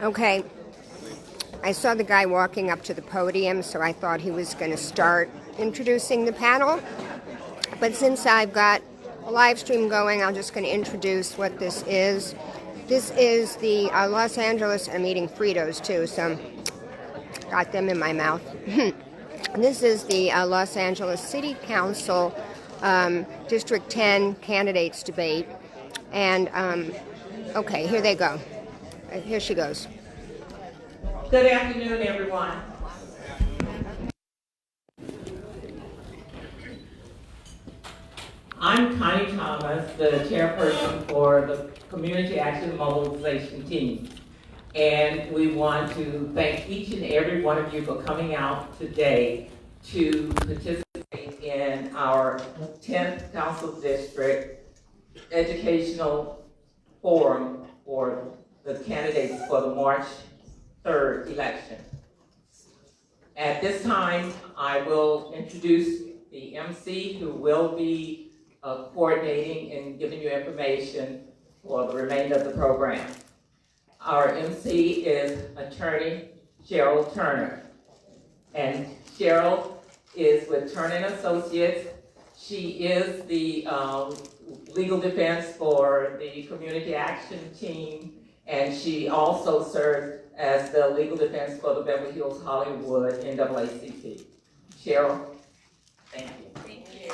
Okay, I saw the guy walking up to the podium, so I thought he was going to start introducing the panel. But since I've got a live stream going, I'm just going to introduce what this is. This is the Los Angeles, I'm eating Fritos too, so got them in my mouth. This is the Los Angeles City Council District 10 candidates debate. And, okay, here they go. Here she goes. Good afternoon, everyone. I'm Connie Thomas, the chairperson for the Community Action Mobilization Team. And we want to thank each and every one of you for coming out today to participate in our 10th Council District Educational Forum for the candidates for the March 3rd election. At this time, I will introduce the MC who will be coordinating and giving you information for the remainder of the program. Our MC is attorney Cheryl Turner. And Cheryl is with Turner & Associates. She is the legal defense for the Community Action Team, and she also serves as the legal defense for the Beverly Hills Hollywood NAACP. Cheryl, thank you. Thank you.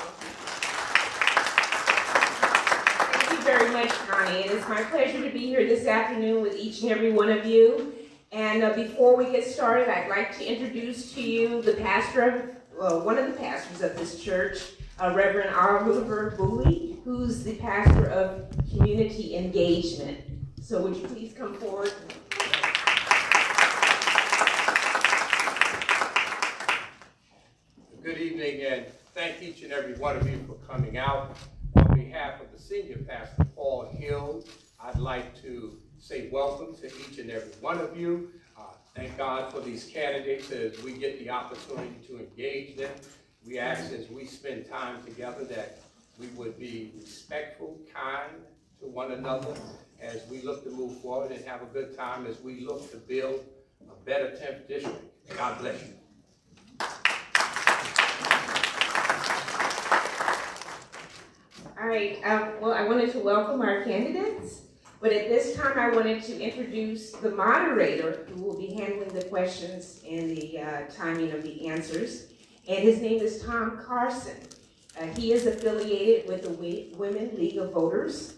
Thank you very much, Connie. It is my pleasure to be here this afternoon with each and every one of you. And before we get started, I'd like to introduce to you the pastor of, one of the pastors of this church, Reverend R. Rutherford Booley, who's the pastor of community engagement. So would you please come forward? Good evening, and thank each and every one of you for coming out. On behalf of the senior pastor, Paul Hill, I'd like to say welcome to each and every one of you. Thank God for these candidates as we get the opportunity to engage them. We ask as we spend time together that we would be respectful, kind to one another as we look to move forward and have a good time as we look to build a better 10th district. God bless you. All right, well, I wanted to welcome our candidates, but at this time I wanted to introduce the moderator who will be handling the questions and the timing of the answers, and his name is Tom Carson. He is affiliated with the Women League of Voters.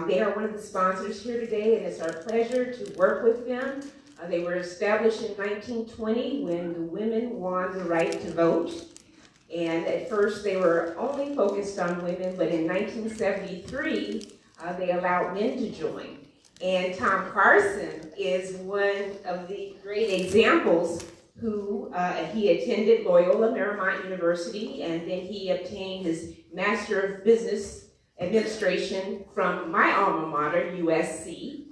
They are one of the sponsors here today, and it's our pleasure to work with them. They were established in 1920 when the women won the right to vote. And at first they were only focused on women, but in 1973, they allowed men to join. And Tom Carson is one of the great examples who, he attended Loyola Marymount University, and then he obtained his Master of Business Administration from my alma mater, USC.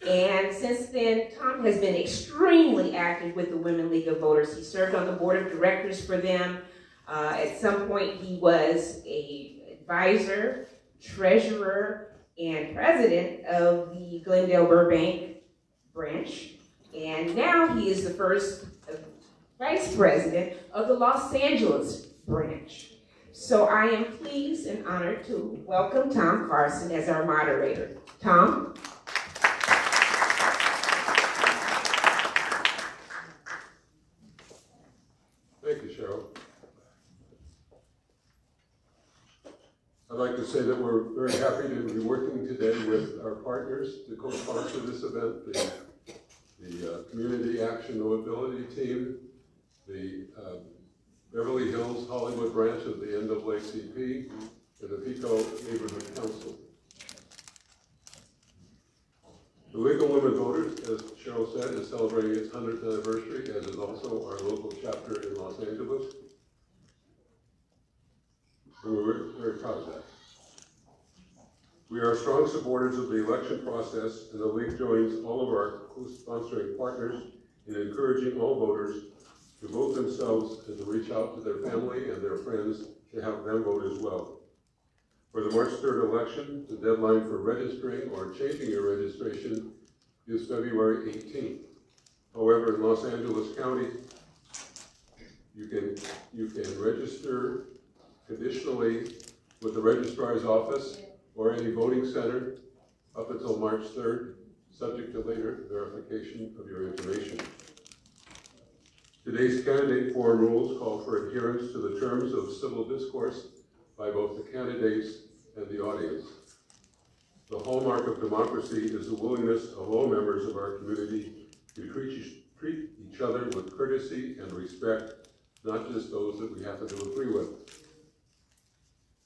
And since then, Tom has been extremely active with the Women League of Voters. He served on the board of directors for them. At some point, he was an advisor, treasurer, and president of the Glendale Burbank branch. And now he is the first vice president of the Los Angeles branch. So I am pleased and honored to welcome Tom Carson as our moderator. Tom? Thank you, Cheryl. I'd like to say that we're very happy to be working today with our partners to co-sponsor this event, the Community Action Mobility Team, the Beverly Hills Hollywood branch of the NAACP, and the Pico Neighborhood Council. The League of Women Voters, as Cheryl said, is celebrating its 100th anniversary, as is also our local chapter in Los Angeles. And we're very proud of that. We are strong supporters of the election process, and the League joins all of our co-sponsoring partners in encouraging all voters to vote themselves and to reach out to their family and their friends to have them vote as well. For the March 3rd election, the deadline for registering or changing your registration is February 18th. However, in Los Angeles County, you can register conditionally with the registrar's office or any voting center up until March 3rd, subject to later verification of your information. Today's candidate forum rules call for adherence to the terms of civil discourse by both the candidates and the audience. The hallmark of democracy is the willingness of all members of our community to treat each other with courtesy and respect, not just those that we happen to agree with.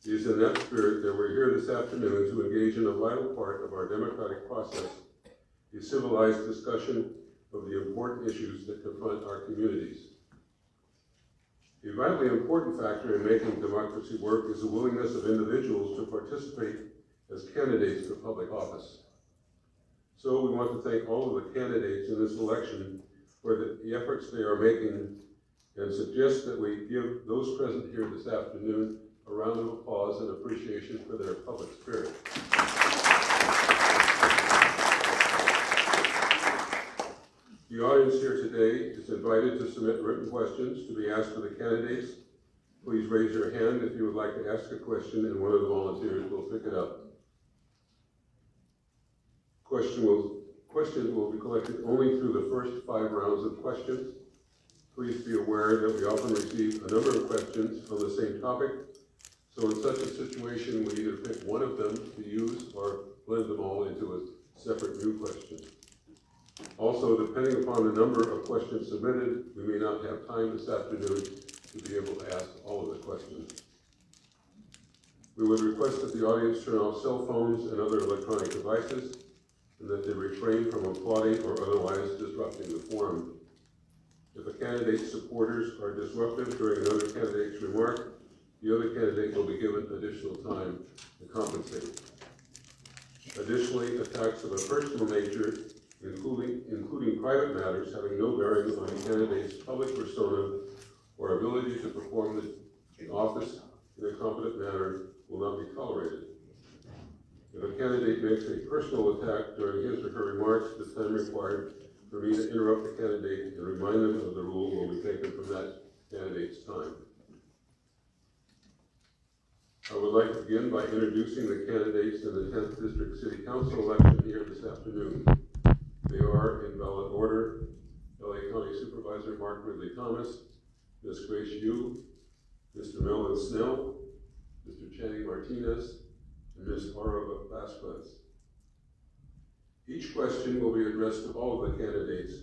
It is in that spirit that we're here this afternoon to engage in a vital part of our democratic process, a civilized discussion of the important issues that confront our communities. A vitally important factor in making democracy work is the willingness of individuals to participate as candidates for public office. So we want to thank all of the candidates in this election for the efforts they are making and suggest that we give those present here this afternoon a round of applause and appreciation for their public spirit. The audience here today is invited to submit written questions to be asked of the candidates. Please raise your hand if you would like to ask a question, and one of the volunteers will pick it up. Questions will be collected only through the first 5 rounds of questions. Please be aware that we often receive a number of questions on the same topic, so in such a situation, we either pick one of them to use or blend them all into a separate new question. Also, depending upon the number of questions submitted, we may not have time this afternoon to be able to ask all of the questions. We would request that the audience turn off cell phones and other electronic devices, and that they refrain from applauding or otherwise disrupting the forum. If a candidate's supporters are disruptive during another candidate's remark, the other candidate will be given additional time to compensate. Additionally, attacks of a personal nature, including private matters having no bearing on the candidate's public persona or ability to perform the office in a competent manner, will not be tolerated. If a candidate makes a personal attack during his or her remarks, the time required for me to interrupt the candidate and remind them of the rule will be taken from that candidate's time. I would like to begin by introducing the candidates in the 10th District City Council election here this afternoon. They are, in valid order, LA County Supervisor Mark Ridley Thomas, Ms. Grace Yu, Mr. Melvin Snell, Mr. Channing Martinez, and Ms. Aura Vasquez. Each question will be addressed to all of the candidates,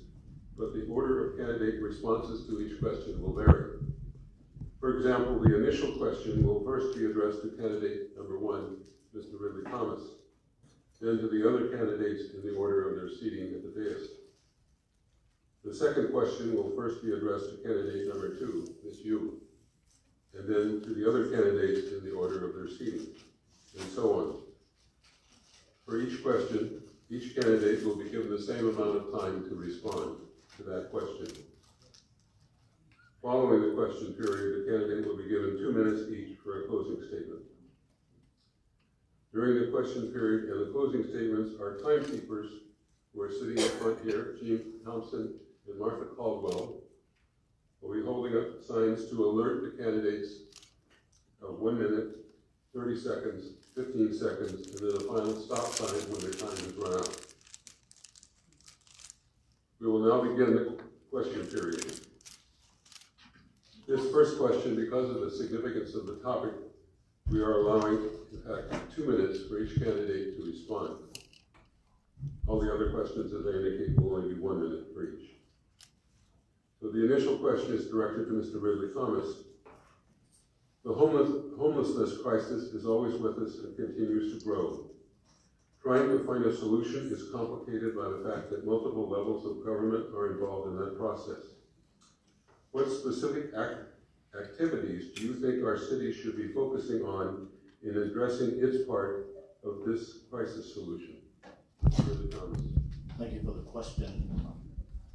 but the order of candidate responses to each question will vary. For example, the initial question will first be addressed to candidate number 1, Mr. Ridley Thomas, then to the other candidates in the order of their seating at the dais. The second question will first be addressed to candidate number 2, Ms. Yu, and then to the other candidates in the order of their seating, and so on. For each question, each candidate will be given the same amount of time to respond to that question. Following the question period, the candidate will be given 2 minutes each for a closing statement. During the question period and the closing statements, our timekeepers, who are sitting in front here, Jean Thompson and Martha Caldwell, will be holding up signs to alert the candidates of 1 minute, 30 seconds, 15 seconds, and then a final stop sign when their time has run out. We will now begin the question period. This first question, because of the significance of the topic, we are allowing, in fact, 2 minutes for each candidate to respond. All the other questions, as I indicate, will only be 1 minute for each. So the initial question is directed to Mr. Ridley Thomas. The homelessness crisis is always with us and continues to grow. Trying to find a solution is complicated by the fact that multiple levels of government are involved in that process. What specific activities do you think our city should be focusing on in addressing its part of this crisis solution? Mr. Thomas. Thank you for the question.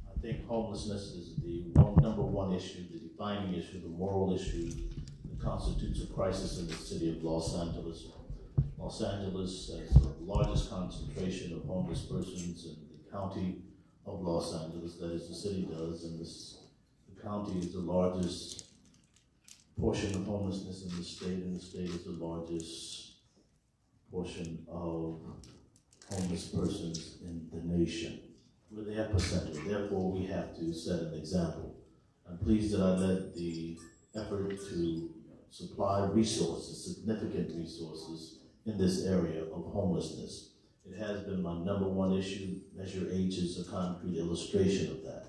I think homelessness is the number one issue, the defining issue, the moral issue that constitutes a crisis in the city of Los Angeles. Los Angeles has the largest concentration of homeless persons in the county of Los Angeles, that is, the city does, and the county is the largest portion of homelessness in the state, and the state is the largest portion of homeless persons in the nation. We're the epicenter, therefore we have to set an example. I'm pleased that I led the effort to supply resources, significant resources, in this area of homelessness. It has been my #1 issue. Measure H is a concrete illustration of that.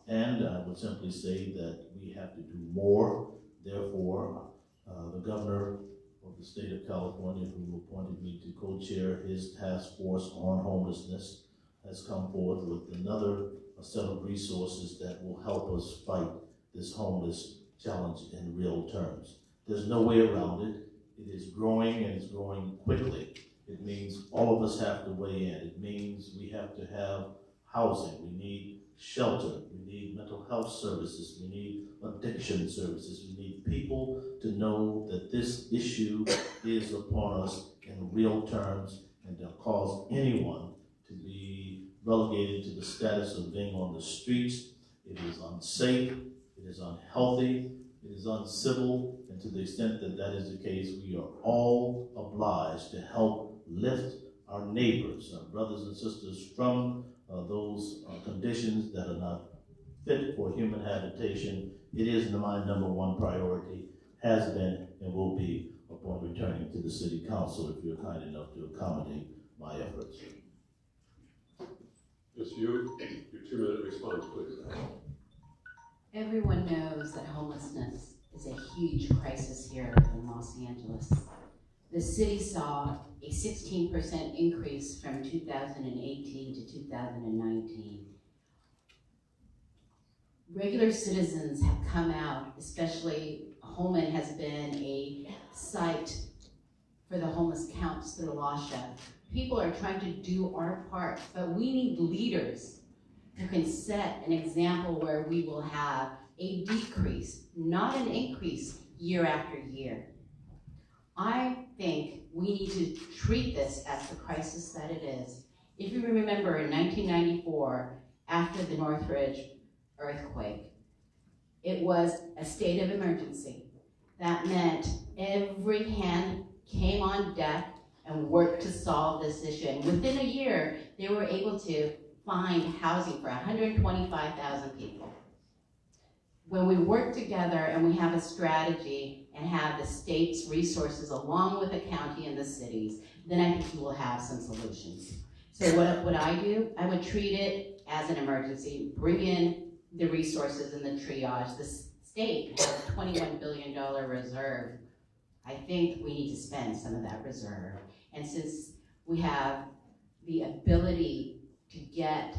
And I would simply say that we have to do more. Therefore, the governor of the state of California, who appointed me to co-chair his task force on homelessness, has come forward with another set of resources that will help us fight this homeless challenge in real terms. There's no way around it. It is growing, and it's growing quickly. It means all of us have to weigh in. It means we have to have housing. We need shelter. We need mental health services. We need addiction services. We need people to know that this issue is upon us in real terms, and to cause anyone to be relegated to the status of being on the streets. It is unsafe. It is unhealthy. It is uncivil, and to the extent that that is the case, we are all obliged to help lift our neighbors, our brothers and sisters, from those conditions that are not fit for human habitation. It is my #1 priority, has been and will be upon returning to the city council, if you're kind enough to accommodate my efforts. Ms. Yu, your 2-minute response, please. Everyone knows that homelessness is a huge crisis here in Los Angeles. The city saw a 16% increase from 2018 to 2019. Regular citizens have come out, especially Holman has been a site for the homeless counts through LASHA. People are trying to do our part, but we need leaders who can set an example where we will have a decrease, not an increase, year after year. I think we need to treat this as the crisis that it is. If you remember in 1994, after the Northridge earthquake, it was a state of emergency. That meant every hand came on deck and worked to solve this issue. And within a year, they were able to find housing for 125,000 people. When we work together and we have a strategy and have the state's resources along with the county and the cities, then I think we will have some solutions. So what would I do? I would treat it as an emergency, bring in the resources and the triage. The state has a $21 billion reserve. I think we need to spend some of that reserve. And since we have the ability to get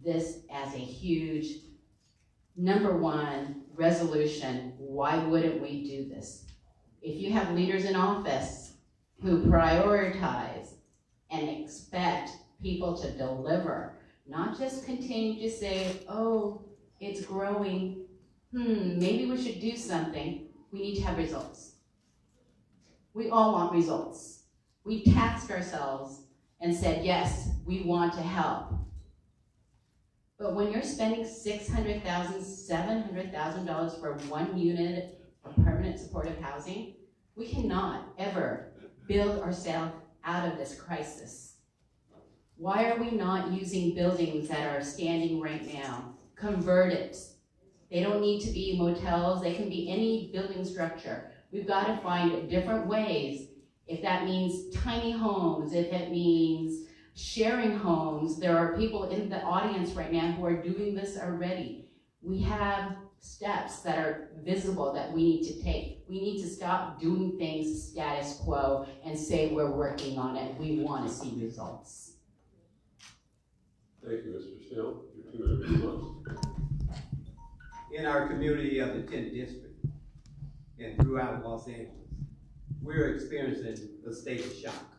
this as a huge #1 resolution, why wouldn't we do this? If you have leaders in office who prioritize and expect people to deliver, not just continue to say, oh, it's growing, maybe we should do something, we need to have results. We all want results. We taxed ourselves and said, yes, we want to help. But when you're spending $600,000, $700,000 for 1 unit of permanent supportive housing, we cannot ever build ourselves out of this crisis. Why are we not using buildings that are standing right now? Convert it. They don't need to be motels, they can be any building structure. We've got to find different ways. If that means tiny homes, if it means sharing homes, there are people in the audience right now who are doing this already. We have steps that are visible that we need to take. We need to stop doing things status quo and say we're working on it. We want to see results. Thank you, Mr. Snell. Your 2-minute response. In our community of the 10th District and throughout Los Angeles, we're experiencing a state of shock.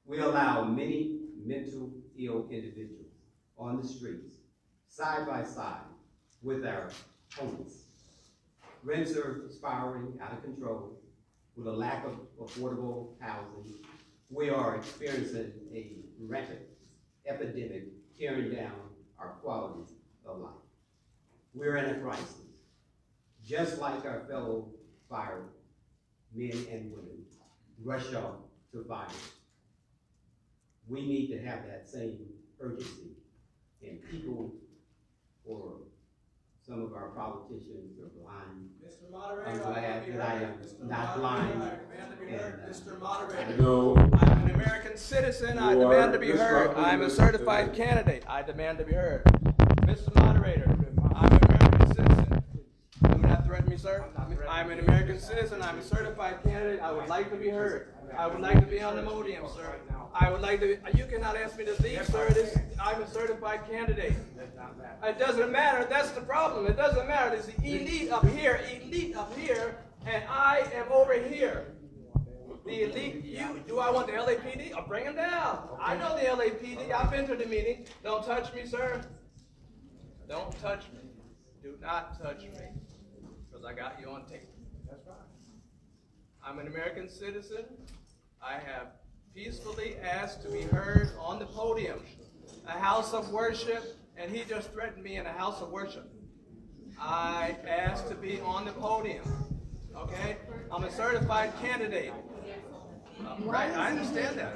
We allow many mental ill individuals on the streets, side by side with our homeless. Rents are spiraling out of control with a lack of affordable housing. We are experiencing a rampant epidemic tearing down our quality of life. We're in a crisis, just like our fellow firemen and women rush off to fires. We need to have that same urgency, and people, or some of our politicians are blind. Mr. Moderator, I'm glad that I am not blind. Mr. Moderator, No, I'm an American citizen. I You demand are to be heard. disrupting I'm a this certified debate. candidate. I demand to be heard. Mr. Moderator, I'm an American citizen. You not threaten me, sir? I'm an American citizen. I'm a certified candidate. I would like to be heard. I would like to be on the podium, sir. I would like to. You cannot ask me to leave, sir. I'm a certified candidate. It doesn't matter. That's the problem. It doesn't matter. There's the elite up here, and I am over here. The elite, do I want the LAPD? I'll bring them down. I know the LAPD. I've been to the meeting. Don't touch me, sir. Don't touch me. Do not touch me. Because I got you on tape. That's right. I'm an American citizen. I have peacefully asked to be heard on the podium, a house of worship, and he just threatened me in a house of worship. I asked to be on the podium, okay? I'm a certified candidate. Right, I understand that.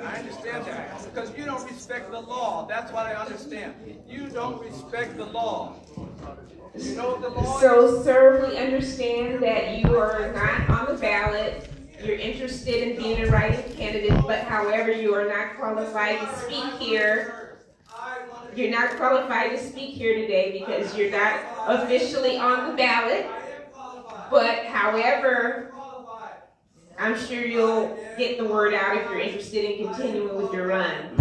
Because you don't respect the law. That's what I understand. You don't respect the law. You know what the law is? So, sir, we understand that you are not on the ballot. You're interested in being a writing candidate, but however, you are not qualified to speak here. You're not qualified to speak here today because you're not officially on the ballot. But however, I'm sure you'll get the word out if you're interested in continuing with your run.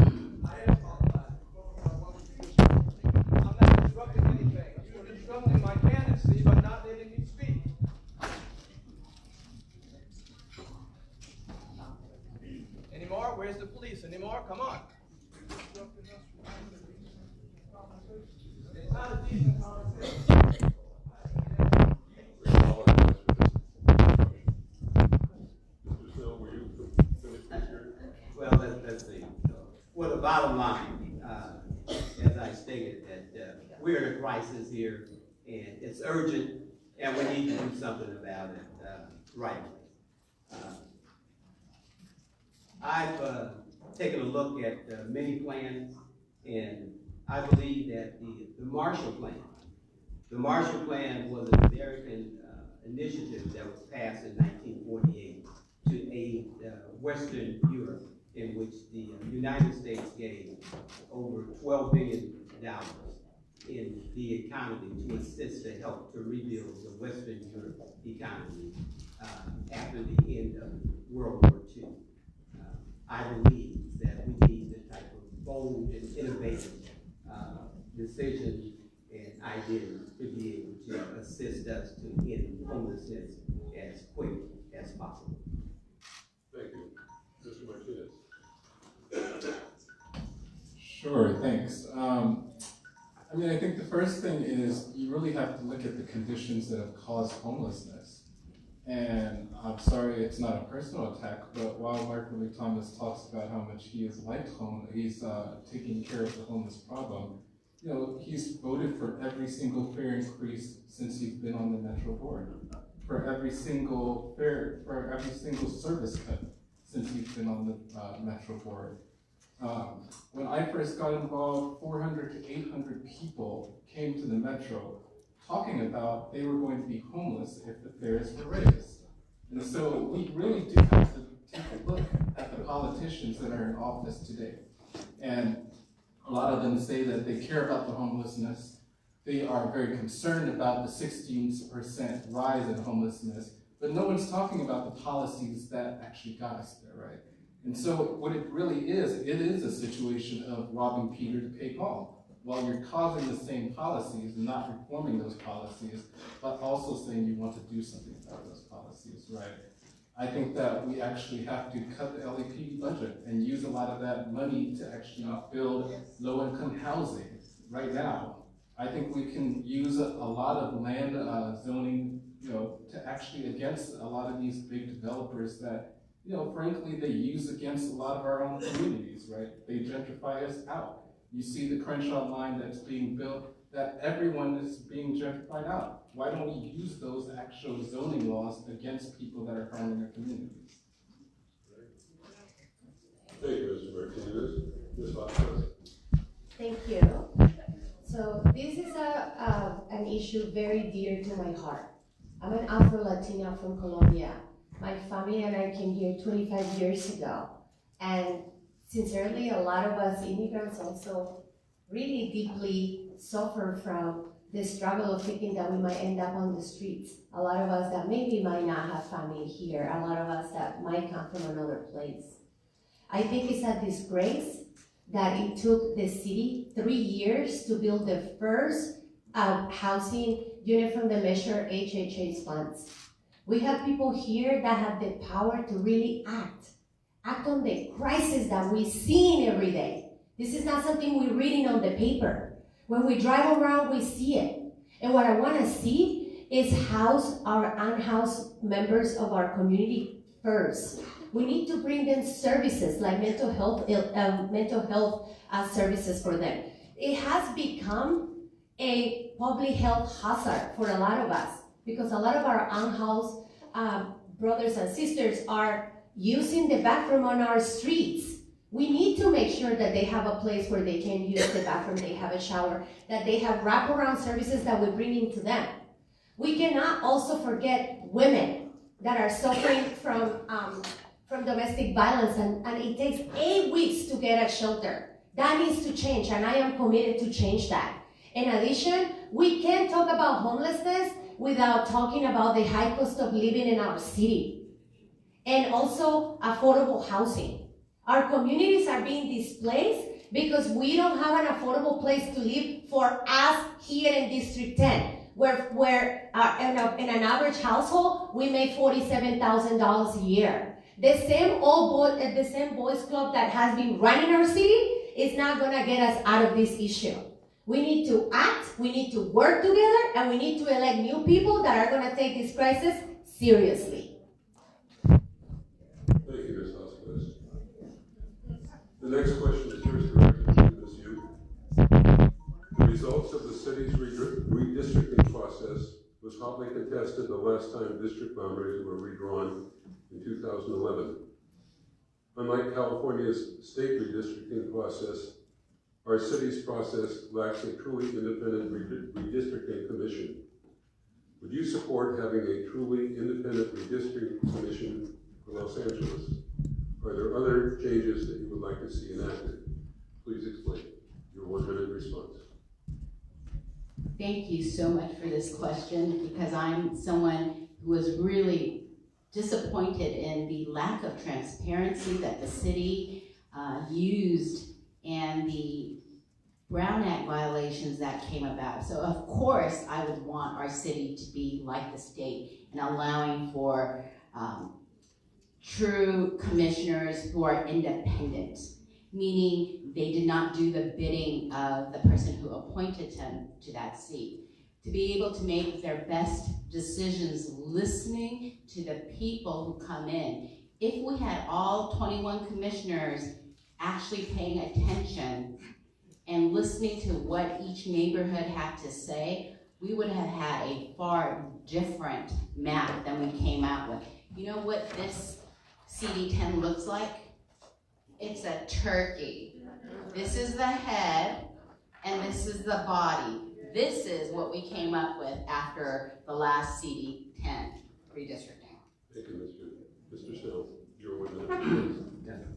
I'm not disrupting anything. You're disrupting my candidacy by not letting me speak. Anymore? Where's the police? Anymore? Come on. It's not a decent conversation. we apologize for this. Mr. Snell, will you finish with your? Well, let's see. Well, the bottom line, as I stated, that we're in a crisis here, and it's urgent, and we need to do something about it right away. I've taken a look at many plans, and I believe that the Marshall Plan was an American initiative that was passed in 1948 to aid Western Europe, in which the United States gave over $12 billion in the economy to assist to help to rebuild the Western Europe economy after the end of World War II. I believe that we need the type of bold and innovative decisions and ideas to be able to assist us to end homelessness as quick as possible. Thank you. Mr. Martinez. Sure, thanks. I mean, I think the first thing is you really have to look at the conditions that have caused homelessness. And I'm sorry it's not a personal attack, but while Mark Lee Thomas talks about how much he is like he's taking care of the homeless problem, you know, he's voted for every single fare increase since he's been on the Metro Board, for every single service cut since he's been on the Metro Board. When I first got involved, 400 to 800 people came to the Metro talking about they were going to be homeless if the fares were raised. And so we really do have to take a look at the politicians that are in office today. And a lot of them say that they care about the homelessness. They are very concerned about the 16% rise in homelessness, but no one's talking about the policies that actually got us there, right? And so what it really is, it is a situation of robbing Peter to pay Paul. While you're causing the same policies and not reforming those policies, but also saying you want to do something about those policies, right? I think that we actually have to cut the LAPD budget and use a lot of that money to actually build low-income housing right now. I think we can use a lot of land zoning, you know, to actually against a lot of these big developers that, you know, frankly, they use against a lot of our own communities, right? They gentrify us out. You see the Crenshaw line that's being built, that everyone is being gentrified out. Why don't we use those actual zoning laws against people that are harming our communities? Thank you, Mr. Martinez. Ms. Vasquez. Thank you. So this is an issue very dear to my heart. I'm an Afro-Latina from Colombia. My family and I came here 25 years ago. And sincerely, a lot of us immigrants also really deeply suffer from the struggle of thinking that we might end up on the streets. A lot of us that maybe might not have family here. A lot of us that might come from another place. I think it's a disgrace that it took the city 3 years to build the first housing unit from the Measure HHA's funds. We have people here that have the power to really act on the crisis that we're seeing every day. This is not something we're reading on the paper. When we drive around, we see it. And what I want to see is house our unhoused members of our community first. We need to bring them services like mental health services for them. It has become a public health hazard for a lot of us because a lot of our unhoused brothers and sisters are using the bathroom on our streets. We need to make sure that they have a place where they can use the bathroom, they have a shower, that they have wraparound services that we bring into them. We cannot also forget women that are suffering from domestic violence, and it takes 8 weeks to get a shelter. That needs to change, and I am committed to change that. In addition, we can't talk about homelessness without talking about the high cost of living in our city, and also affordable housing. Our communities are being displaced because we don't have an affordable place to live for us here in District 10, where in an average household, we make $47,000 a year. The same boys club that has been running our city is not gonna get us out of this issue. We need to act, we need to work together, and we need to elect new people that are gonna take this crisis seriously. Thank you, Ms. Vasquez. The next question is yours, directed to Ms. Yu. The results of the city's redistricting process was hotly contested the last time district boundaries were redrawn in 2011. Unlike California's state redistricting process, our city's process lacks a truly independent redistricting commission. Would you support having a truly independent redistricting commission for Los Angeles? Are there other changes that you would like to see enacted? Please explain. Your 1-minute response. Thank you so much for this question, because I'm someone who was really disappointed in the lack of transparency that the city used and the Brown Act violations that came about. So of course I would want our city to be like the state and allowing for true commissioners who are independent, meaning they did not do the bidding of the person who appointed them to that seat. To be able to make their best decisions listening to the people who come in. If we had all 21 commissioners actually paying attention and listening to what each neighborhood had to say, we would have had a far different map than we came out with. You know what this CD10 looks like? It's a turkey. This is the head, and this is the body. This is what we came up with after the last CD10 redistricting. Thank you, Mr. Snell. Your 1 minute.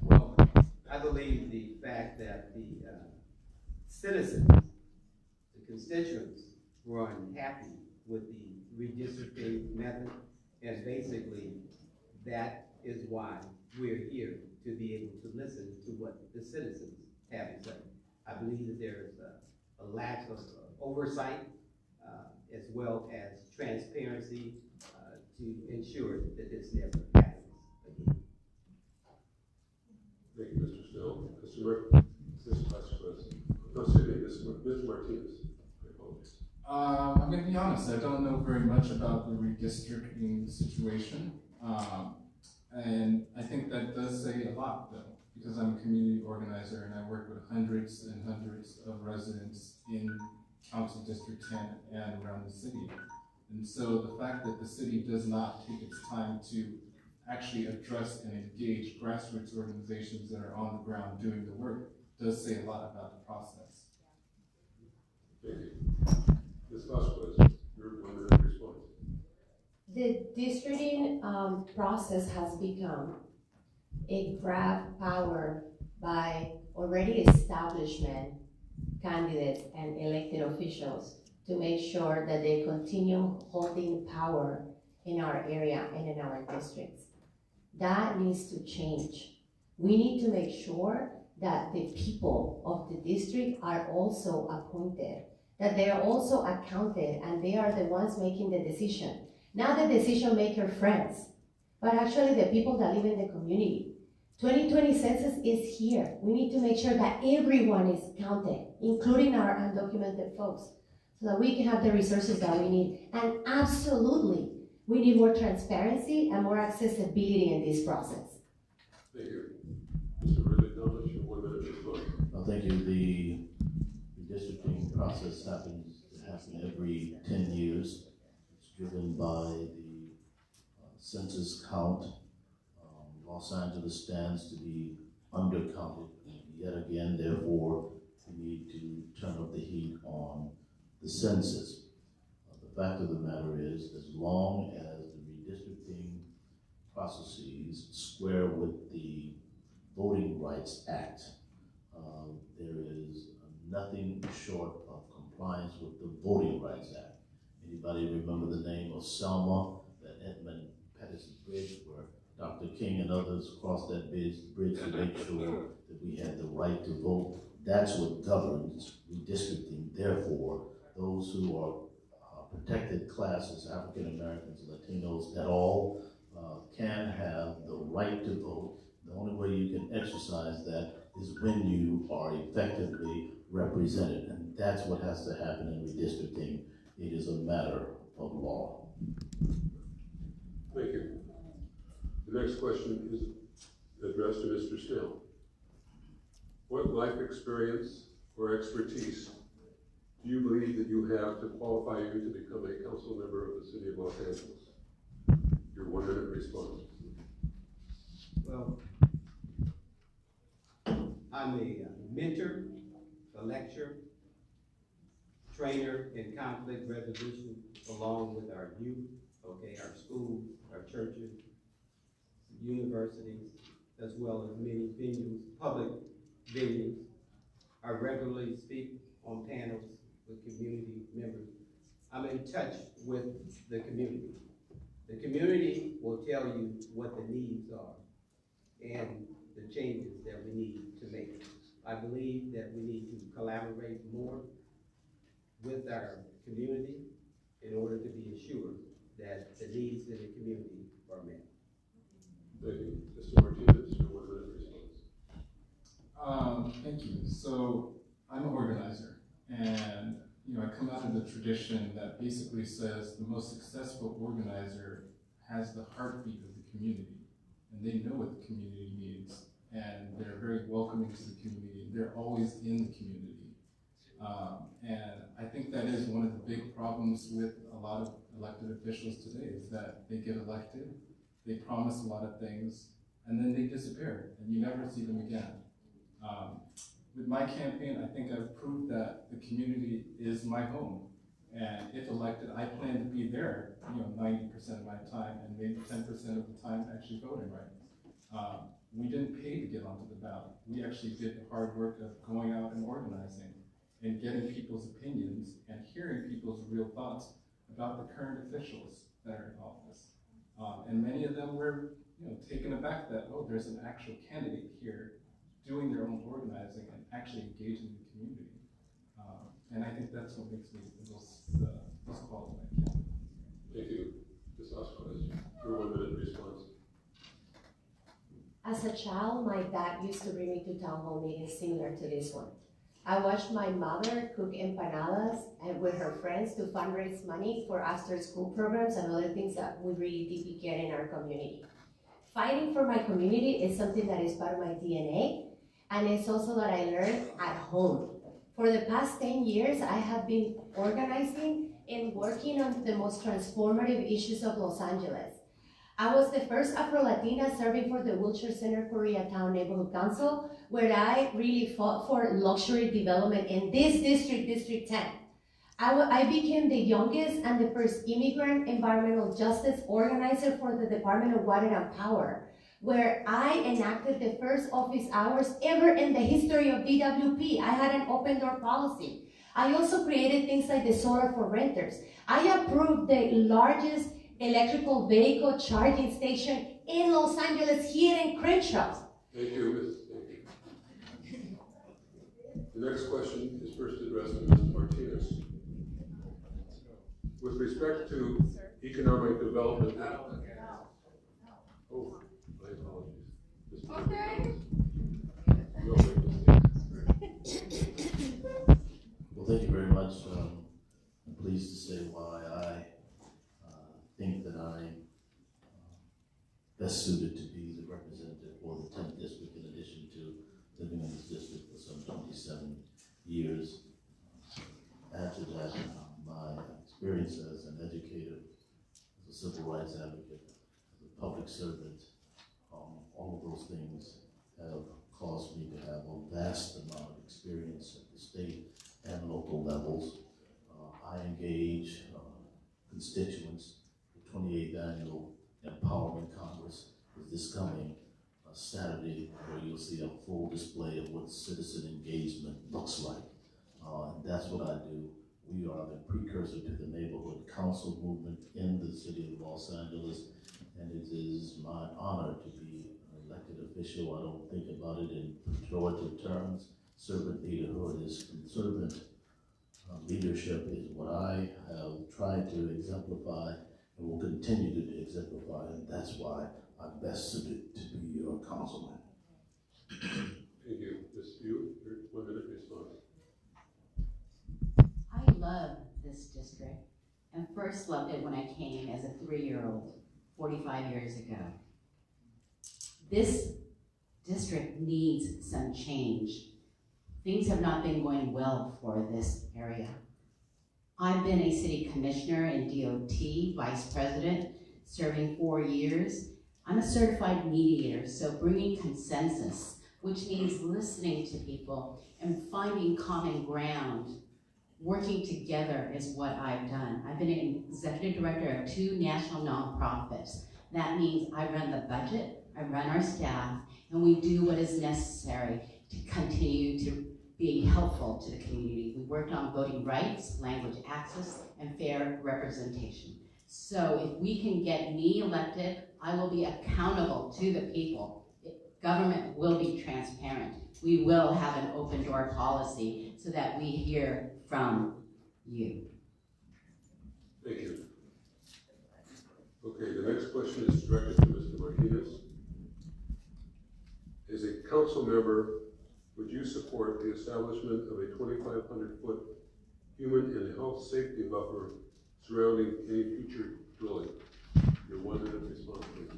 Well, I believe the fact that the citizens, the constituents, were unhappy with the redistricting method, and basically that is why we're here, to be able to listen to what the citizens have to say. I believe that there is a lack of oversight as well as transparency to ensure that this never happens again. Thank you, Mr. Snell. Ms. Vasquez. No, excuse me, Ms. Martinez. I apologize. I'm going to be honest, I don't know very much about the redistricting situation. And I think that does say a lot, though, because I'm a community organizer and I work with hundreds and hundreds of residents in Council District 10 and around the city. And so the fact that the city does not take its time to actually address and engage grassroots organizations that are on the ground doing the work does say a lot about the process. Thank you. Ms. Vasquez, your 1 minute response. The districting process has become a grab power by already establishment candidates and elected officials to make sure that they continue holding power in our area and in our districts. That needs to change. We need to make sure that the people of the district are also appointed, that they are also accounted, and they are the ones making the decision. Not the decision maker friends, but actually the people that live in the community. 2020 census is here. We need to make sure that everyone is counted, including our undocumented folks, so that we can have the resources that we need. And absolutely, we need more transparency and more accessibility in this process. Thank you. Mr. Ridley Thomas, your 1 minute response. Well, thank you. The redistricting process happens every 10 years. It's driven by the census count. Los Angeles stands to be undercounted yet again. Therefore, we need to turn up the heat on the census. The fact of the matter is, as long as the redistricting processes square with the Voting Rights Act, there is nothing short of compliance with the Voting Rights Act. Anybody remember the name of Selma, that Edmund Pettus Bridge, where Dr. King and others crossed that bridge to make sure that we had the right to vote? That's what governs redistricting. Therefore, those who are protected classes, African Americans, Latinos, at all, can have the right to vote. The only way you can exercise that is when you are effectively represented, and that's what has to happen in redistricting. It is a matter of law. Thank you. The next question is addressed to Mr. Snell. What life experience or expertise do you believe that you have to qualify you to become a council member of the City of Los Angeles? Your 1 minute response. Well, I'm a mentor, a lecturer, trainer in conflict resolution, along with our youth, our schools, our churches, universities, as well as many venues, public venues. I regularly speak on panels with community members. I'm in touch with the community. The community will tell you what the needs are and the changes that we need to make. I believe that we need to collaborate more with our community in order to be assured that the needs of the community are met. Thank you. Mr. Martinez, your 1 minute response. Thank you. So I'm an organizer, and I come out of the tradition that basically says the most successful organizer has the heartbeat of the community, and they know what the community needs, and they're very welcoming to the community. They're always in the community. And I think that is one of the big problems with a lot of elected officials today, is that they get elected, they promise a lot of things, and then they disappear, and you never see them again. With my campaign, I think I've proved that the community is my home. And if elected, I plan to be there, 90% of my time, and maybe 10% of the time actually voting right. We didn't pay to get onto the ballot. We actually did the hard work of going out and organizing and getting people's opinions and hearing people's real thoughts about the current officials that are in office. And many of them were, taken aback that, oh, there's an actual candidate here doing their own organizing and actually engaging the community. And I think that's what makes me the most qualified candidate. Thank you. Ms. Vasquez, your 1 minute response. As a child, my dad used to bring me to town hall meetings similar to this one. I watched my mother cook empanadas and with her friends to fundraise money for after school programs and other things that we really did get in our community. fighting for my community is something that is part of my DNA, and it's also that I learned at home. For the past 10 years, I have been organizing and working on the most transformative issues of Los Angeles. I was the first Afro-Latina serving for the Wilshire Center Koreatown Neighborhood Council, where I really fought for luxury development in this district, District 10. I became the youngest and the first immigrant environmental justice organizer for the Department of Water and Power, where I enacted the first office hours ever in the history of DWP. I had an open door policy. I also created things like the solar for renters. I approved the largest electrical vehicle charging station in Los Angeles, here in Crenshaw. Thank you, Ms. Thank you. The next question is first addressed to Mr. Martinez. With respect to economic development. Oh, my apologies. Mr. Okay. You all make mistakes. Well, thank you very much. I'm pleased to say why I think that I'm best suited to be the representative for the 10th district, in addition to living in this district for some 27 years. Add to that my experience as an educator, as a civil rights advocate, as a public servant. All of those things have caused me to have a vast amount of experience at the state and local levels. I engage constituents. The 28th Annual Empowerment Congress is this coming Saturday, where you'll see a full display of what citizen engagement looks like. And that's what I do. We are the precursor to the neighborhood council movement in the city of Los Angeles, and it is my honor to be an elected official. I don't think about it in pejorative terms. Servant leaderhood is servant leadership is what I have tried to exemplify and will continue to exemplify, and that's why I'm best suited to be your councilman. Thank you. Ms. Yu, your 1 minute response. I love this district, and first loved it when I came as a 3-year-old 45 years ago. This district needs some change. Things have not been going well for this area. I've been a city commissioner in DOT, vice president, serving 4 years. I'm a certified mediator, so bringing consensus, which means listening to people and finding common ground. Working together is what I've done. I've been an executive director of 2 national nonprofits. That means I run the budget, I run our staff, and we do what is necessary to continue to be helpful to the community. We worked on voting rights, language access, and fair representation. So if we can get me elected, I will be accountable to the people. Government will be transparent. We will have an open door policy so that we hear from you. Thank you. Okay, the next question is directed to Mr. Martinez. As a council member, would you support the establishment of a 2,500-foot human and health safety buffer surrounding any future drilling? Your 1 minute response, please.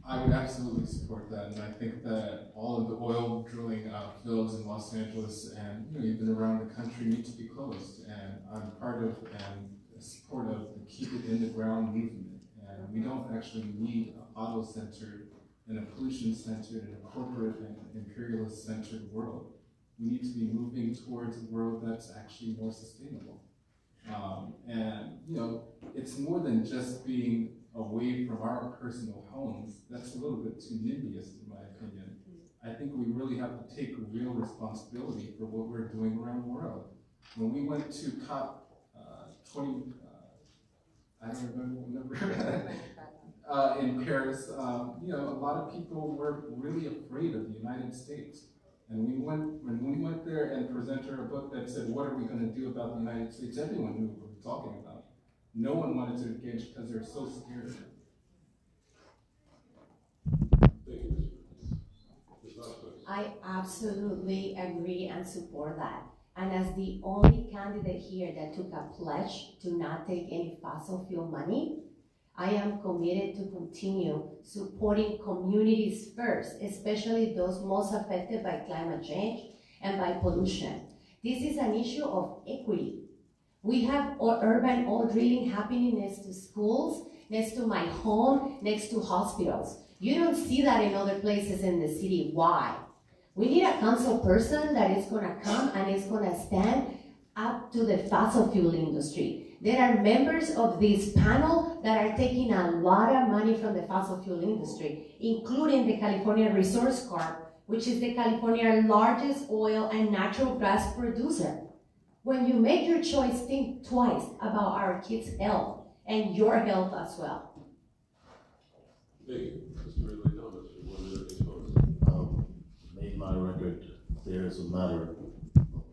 I would absolutely support that, and I think that all of the oil drilling fields in Los Angeles and even around the country need to be closed. And I'm part of and support of the Keep It in the Ground movement. And we don't actually need an auto-centered and a pollution-centered and a corporate and imperialist-centered world. We need to be moving towards a world that's actually more sustainable. And it's more than just being away from our personal homes. That's a little bit too NIMBYist in my opinion. I think we really have to take real responsibility for what we're doing around the world. When we went to COP 20, I don't remember what number, in Paris, a lot of people were really afraid of the United States. And when we went there and presented a book that said, what are we going to do about the United States, everyone knew what we were talking about. No one wanted to engage because they were so scared. Thank you, Ms. Vasquez. I absolutely agree and support that. And as the only candidate here that took a pledge to not take any fossil fuel money, I am committed to continue supporting communities first, especially those most affected by climate change and by pollution. This is an issue of equity. We have urban oil drilling happening next to schools, next to my home, next to hospitals. You don't see that in other places in the city. Why? We need a council person that is gonna come and is gonna stand up to the fossil fuel industry. There are members of this panel that are taking a lot of money from the fossil fuel industry, including the California Resource Corp, which is the California's largest oil and natural gas producer. When you make your choice, think twice about our kids' health and your health as well. Thank you. Mr. Ridley Thomas, for 1 minute response. Made my record clear as a matter of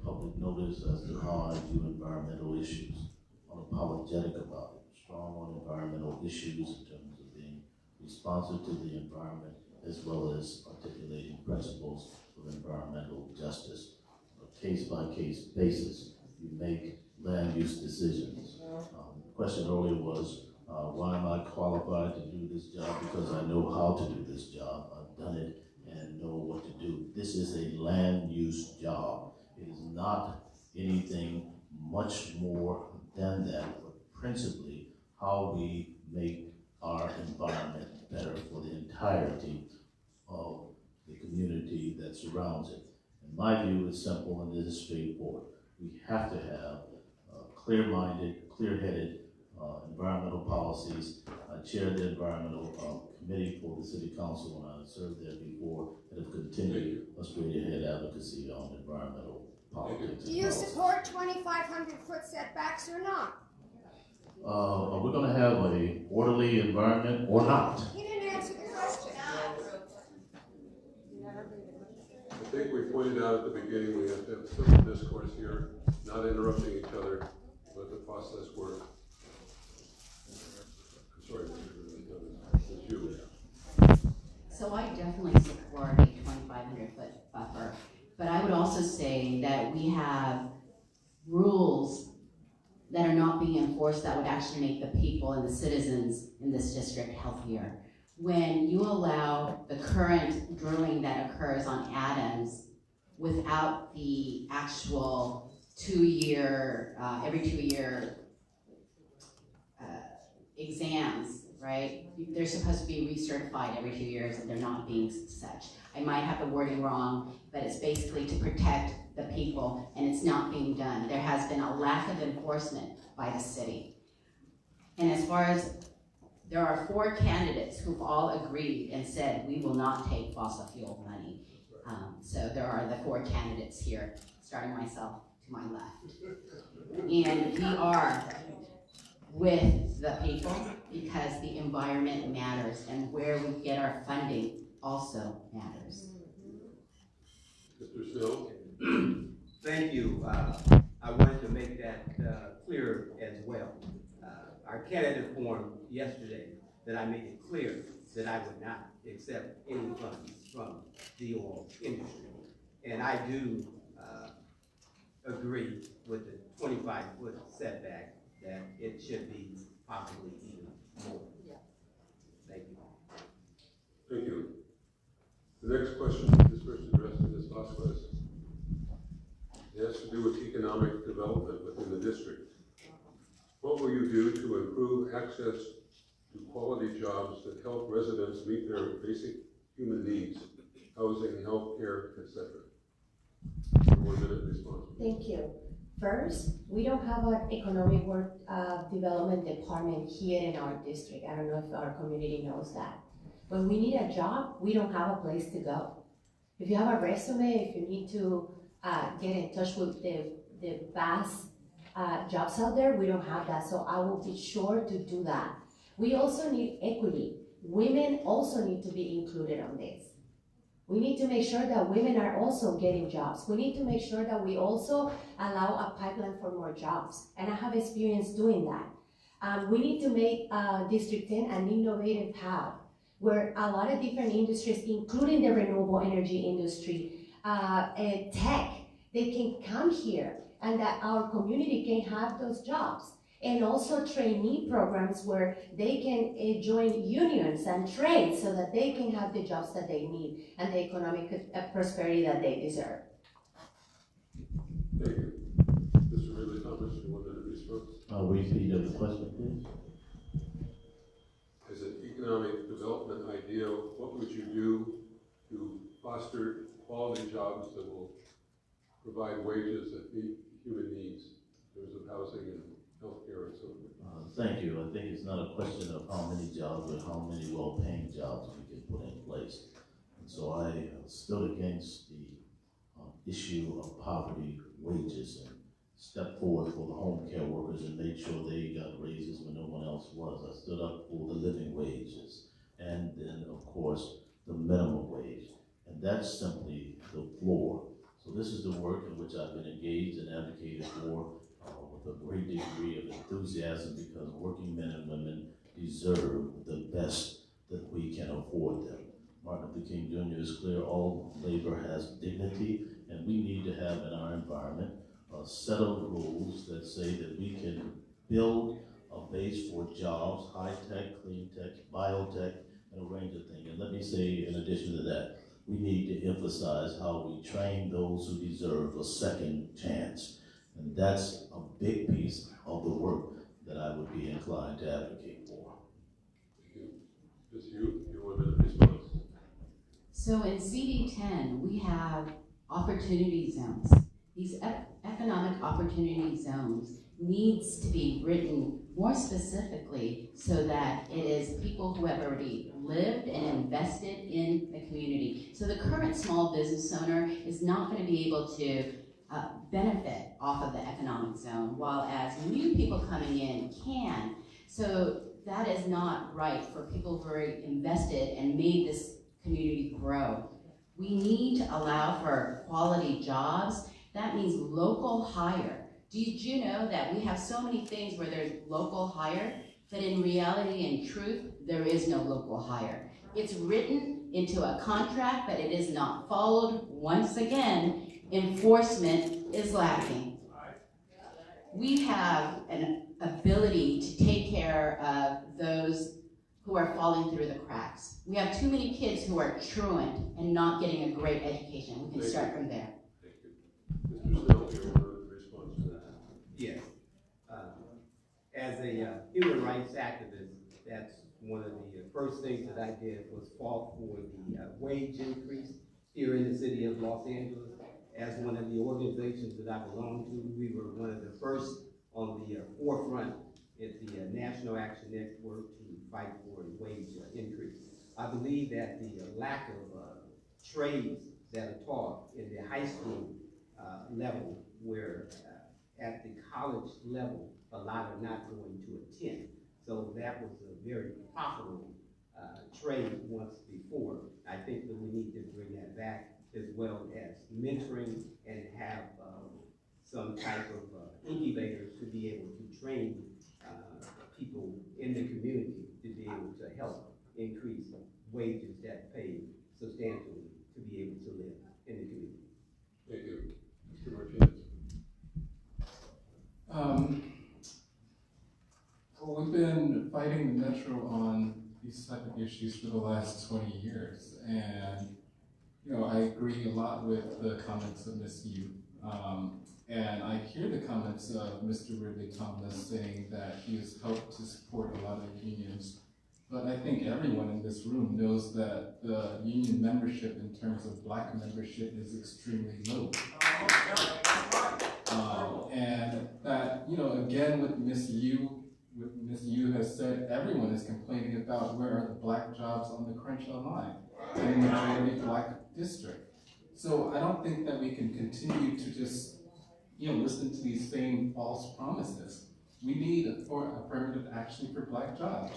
public notice as to how I view environmental issues. Unapologetic about it, strong on environmental issues in terms of being responsive to the environment, as well as articulating principles of environmental justice. On a case-by-case basis, you make land use decisions. The question earlier was, why am I qualified to do this job? Because I know how to do this job. I've done it and know what to do. This is a land use job. It is not anything much more than that, but principally how we make our environment better for the entirety of the community that surrounds it. And my view is simple and it is straightforward. We have to have clear-minded, clear-headed environmental policies. I chaired the environmental committee for the city council and I served there before and have continued a straight-ahead advocacy on environmental politics. Do you support 2,500-foot setbacks or not? Are we going to have an orderly environment or not? He didn't answer the question. I think we pointed out at the beginning we have to have civil discourse here, not interrupting each other, let the process work. I'm sorry, Mr. Ridley Thomas. It's you. So I definitely support a 2,500-foot buffer, but I would also say that we have rules that are not being enforced that would actually make the people and the citizens in this district healthier. When you allow the current drilling that occurs on Adams without the actual every 2 year exams, right? They're supposed to be recertified every 2 years and they're not being such. I might have the wording wrong, but it's basically to protect the people and it's not being done. There has been a lack of enforcement by the city. And as far as there are 4 candidates who've all agreed and said we will not take fossil fuel money. So there are the 4 candidates here, starting myself to my left. And we are with the people because the environment matters and where we get our funding also matters. Mr. Snow? Thank you. I wanted to make that clear as well. Our candidate form yesterday that I made it clear that I would not accept any funds from the oil industry. And I do agree with the 25-foot setback that it should be possibly even more. Thank you. Thank you. The next question this person addressed to Ms. Vasquez. It has to do with economic development within the district. What will you do to improve access to quality jobs that help residents meet their basic human needs, housing, health care, etc.? 1 minute response. Thank you. First, we don't have an economic work development department here in our district. I don't know if our community knows that. When we need a job, we don't have a place to go. If you have a resume, if you need to get in touch with the vast jobs out there, we don't have that. So I will be sure to do that. We also need equity. Women also need to be included on this. We need to make sure that women are also getting jobs. We need to make sure that we also allow a pipeline for more jobs. And I have experience doing that. We need to make District 10 an innovative hub where a lot of different industries, including the renewable energy industry, tech, they can come here and that our community can have those jobs. and also trainee programs where they can join unions and trade so that they can have the jobs that they need and the economic prosperity that they deserve. Thank you. Mr. Ridley Thomas, you wanted to respond? Repeat the question, please. As an economic development ideal, what would you do to foster quality jobs that will provide wages that meet human needs in terms of housing and healthcare and so forth? Thank you. I think it's not a question of how many jobs or how many well-paying jobs we can put in place. And so I stood against the issue of poverty wages and stepped forward for the home care workers and made sure they got raises when no one else was. I stood up for the living wages and then, of course, the minimum wage. And that's simply the floor. So this is the work in which I've been engaged and advocated for with a great degree of enthusiasm, because working men and women deserve the best that we can afford them. Martin Luther King Jr. is clear, all labor has dignity, and we need to have in our environment a set of rules that say that we can build a base for jobs, high-tech, clean-tech, biotech, and a range of things. And let me say, in addition to that, we need to emphasize how we train those who deserve a second chance. And that's a big piece of the work that I would be inclined to advocate for. Thank you. Ms. Yu, you wanted to respond? So in CD10, we have opportunity zones. These economic opportunity zones needs to be written more specifically so that it is people who have already lived and invested in the community. So the current small business owner is not going to be able to benefit off of the economic zone, while as new people coming in can. So that is not right for people who are invested and made this community grow. We need to allow for quality jobs. That means local hire. Did you know that we have so many things where there's local hire, but in reality and truth, there is no local hire. It's written into a contract, but it is not followed. Once again, enforcement is lacking. We have an ability to take care of those who are falling through the cracks. We have too many kids who are truant and not getting a great education. We can start from there. Thank you. Mr. Snell, you wanted to respond to that? Yes. As a human rights activist, that's one of the first things that I did was fought for the wage increase here in the city of Los Angeles. As one of the organizations that I belong to, we were one of the first on the forefront at the National Action Network to fight for a wage increase. I believe that the lack of trades that are taught in the high school level, where at the college level, a lot are not going to attend. So that was a very profitable trade once before. I think that we need to bring that back, as well as mentoring and have some type of incubators to be able to train people in the community to be able to help increase wages that pay substantially to be able to live in the community. Thank you. Mr. Martinez. Well, we've been fighting the Metro on these type of issues for the last 20 years, and I agree a lot with the comments of Ms. Yu. And I hear the comments of Mr. Ridley Thomas saying that he has helped to support a lot of unions. But I think everyone in this room knows that the union membership in terms of Black membership is extremely low. And that, again, with Ms. Yu has said, everyone is complaining about where are the Black jobs on the Crenshaw line in the majority Black district. So I don't think that we can continue to just, listen to these same false promises. We need affirmative action for Black jobs,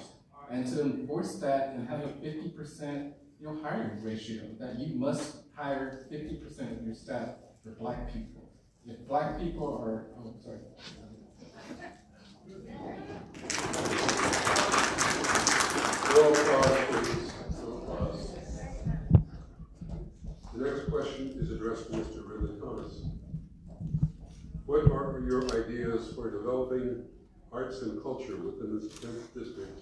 and to enforce that and have a 50% hiring ratio, that you must hire 50% of your staff for Black people. If Black people are, sorry. Roll call, please. Roll call. The next question is addressed to Mr. Ridley Thomas. What are your ideas for developing arts and culture within this 10th district?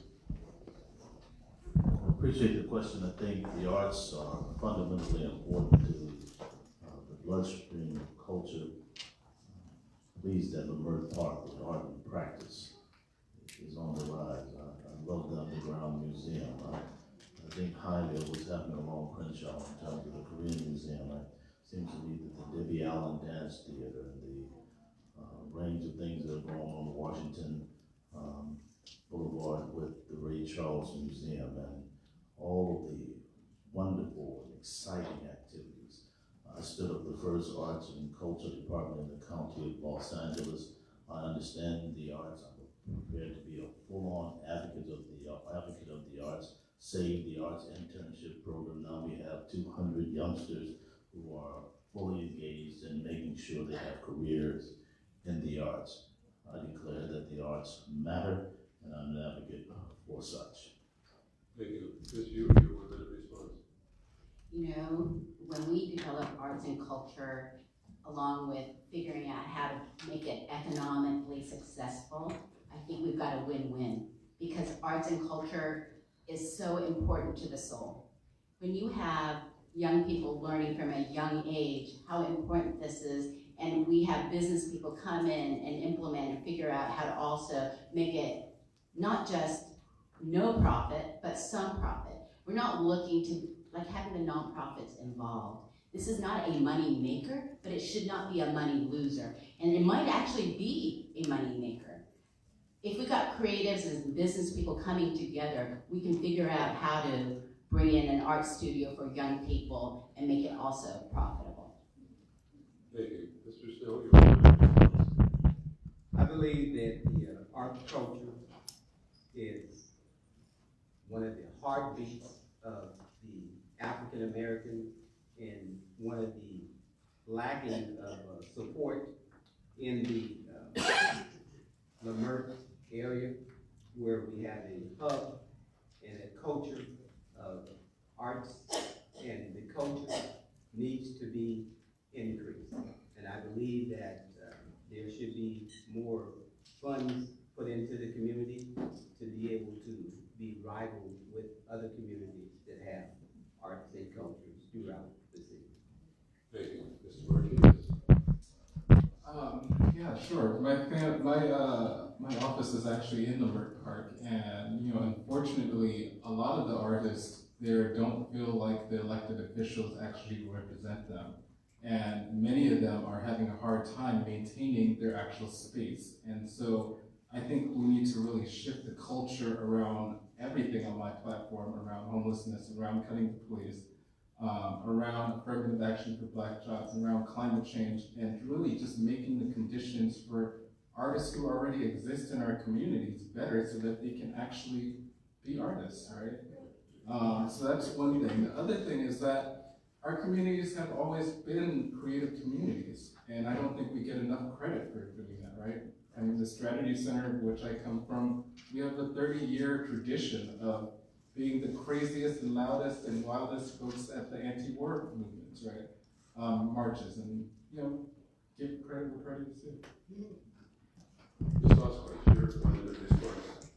I appreciate the question. I think the arts are fundamentally important to the bloodstream of culture. Pleased that Lamert Park with art and practice is on the rise. I love the underground museum. I think highly of what's happening along Crenshaw in terms of the Korean Museum. It seems to me that the Debbie Allen Dance Theater and the range of things that are going on Washington Boulevard with the Ray Charles Museum and all of the wonderful and exciting activities. I stood up the first arts and culture department in the county of Los Angeles. I understand the arts. I'm prepared to be a full-on advocate of the arts. Save the Arts internship program. Now we have 200 youngsters who are fully engaged in making sure they have careers in the arts. I declare that the arts matter, and I'm an advocate for such. Thank you. Ms. Yu, you want a response? You know, when we develop arts and culture, along with figuring out how to make it economically successful, I think we've got a win-win, because arts and culture is so important to the soul. When you have young people learning from a young age how important this is, and we have business people come in and implement and figure out how to also make it not just no profit, but some profit. We're not looking to, like, having the nonprofits involved. This is not a money maker, but it should not be a money loser. And it might actually be a money maker. If we got creatives and business people coming together, we can figure out how to bring in an art studio for young people and make it also profitable. Thank you. Mr. Snell, you want a response? I believe that the art culture is one of the heartbeats of the African American and one of the lacking of support in the Lamert area, where we have a hub and a culture of arts, and the culture needs to be increased. And I believe that there should be more funds put into the community to be able to be rivaled with other communities that have arts and cultures throughout the city. Thank you. Mr. Martinez. Yeah, sure. My office is actually in Lamert Park, and unfortunately, a lot of the artists there don't feel like the elected officials actually represent them, and many of them are having a hard time maintaining their actual space. And so, I think we need to really shift the culture around everything on my platform, around homelessness, around cutting the police, around affirmative action for Black jobs, around climate change, and really just making the conditions for artists who already exist in our communities better so that they can actually be artists, right? So that's one thing. The other thing is that our communities have always been creative communities, and I don't think we get enough credit for doing that, right? I mean, the Strategy Center, which I come from, we have a 30-year tradition of being the craziest and loudest and wildest folks at the anti-war movements, right? Marches, and give credit where credit is due. Ms. Vasquez, your one response.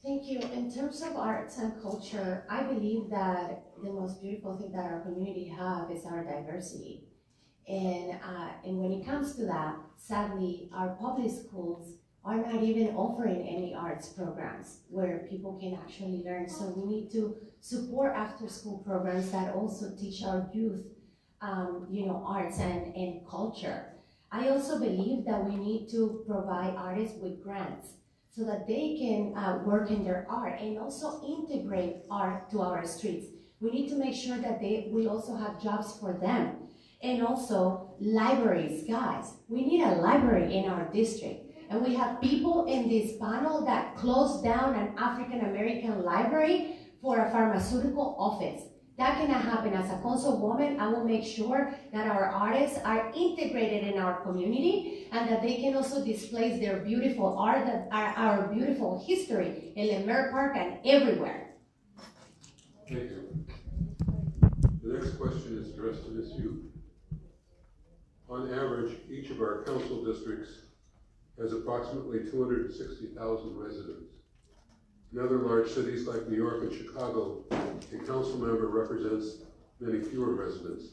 Thank you. In terms of arts and culture, I believe that the most beautiful thing that our community have is our diversity. And when it comes to that, sadly, our public schools are not even offering any arts programs where people can actually learn. So we need to support after-school programs that also teach our youth, arts and culture. I also believe that we need to provide artists with grants so that they can work in their art and also integrate art to our streets. We need to make sure that we also have jobs for them. And also libraries, guys. We need a library in our district. And we have people in this panel that closed down an African American library for a pharmaceutical office. That cannot happen. As a councilwoman, I will make sure that our artists are integrated in our community and that they can also display their beautiful art, our beautiful history in Lamert Park and everywhere. Thank you. The next question is addressed to Ms. Yu. On average, each of our council districts has approximately 260,000 residents. In other large cities like New York and Chicago, a council member represents many fewer residents.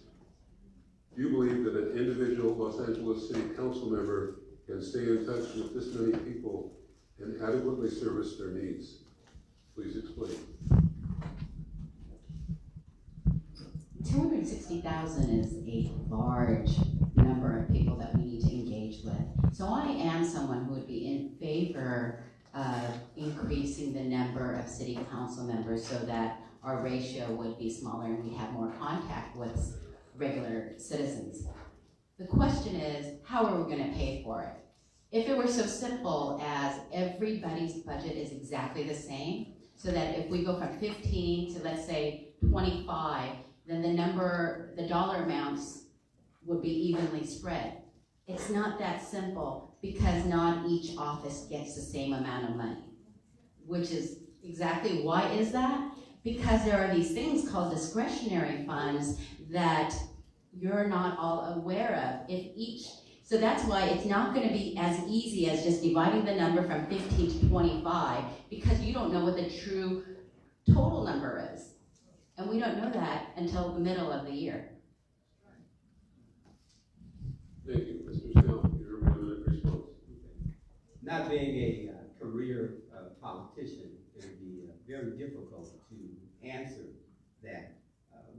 Do you believe that an individual Los Angeles City Council member can stay in touch with this many people and adequately service their needs? Please explain. 260,000 is a large number of people that we need to engage with. So I am someone who would be in favor of increasing the number of city council members so that our ratio would be smaller and we have more contact with regular citizens. The question is, how are we going to pay for it? If it were so simple as everybody's budget is exactly the same, so that if we go from 15 to let's say 25, then the dollar amounts would be evenly spread. It's not that simple because not each office gets the same amount of money, which is exactly why is that? Because there are these things called discretionary funds that you're not all aware of. So that's why it's not going to be as easy as just dividing the number from 15 to 25 because you don't know what the true total number is. And we don't know that until the middle of the year. Thank you. Mr. Snell, your 1-minute response. Not being a career politician, it would be very difficult to answer that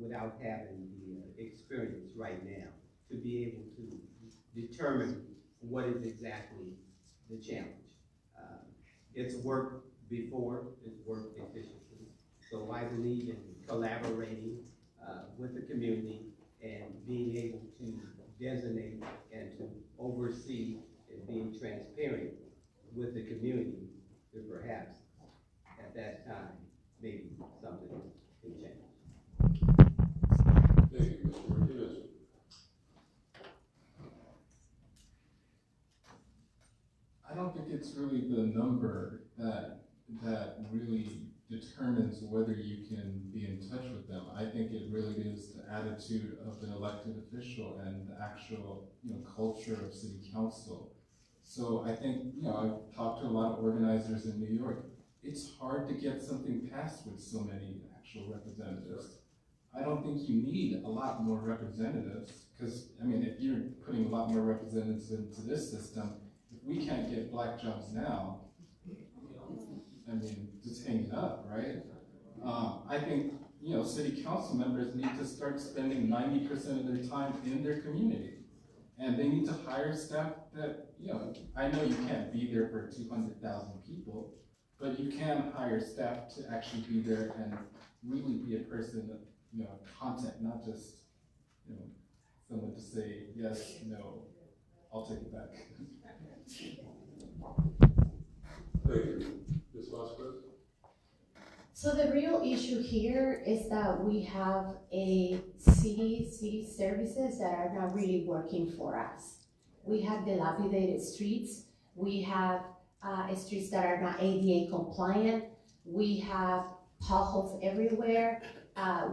without having the experience right now to be able to determine what is exactly the challenge. It's worked before, it's worked efficiently. So I believe in collaborating with the community and being able to designate and to oversee and being transparent with the community to perhaps at that time maybe something can change. Thank you, Mr. Martinez. I don't think it's really the number that really determines whether you can be in touch with them. I think it really is the attitude of the elected official and the actual, culture of city council. So I think, I've talked to a lot of organizers in New York. It's hard to get something passed with so many actual representatives. I don't think you need a lot more representatives because, if you're putting a lot more representatives into this system, if we can't get black jobs now, just hang it up, right? I think, city council members need to start spending 90% of their time in their community. And they need to hire staff that, I know you can't be there for 200,000 people, but you can hire staff to actually be there and really be a person of, content, not just, someone to say, yes, no, I'll take it back. Thank you. Ms. Vasquez? So the real issue here is that we have a city services that are not really working for us. We have dilapidated streets. We have streets that are not ADA compliant. We have potholes everywhere.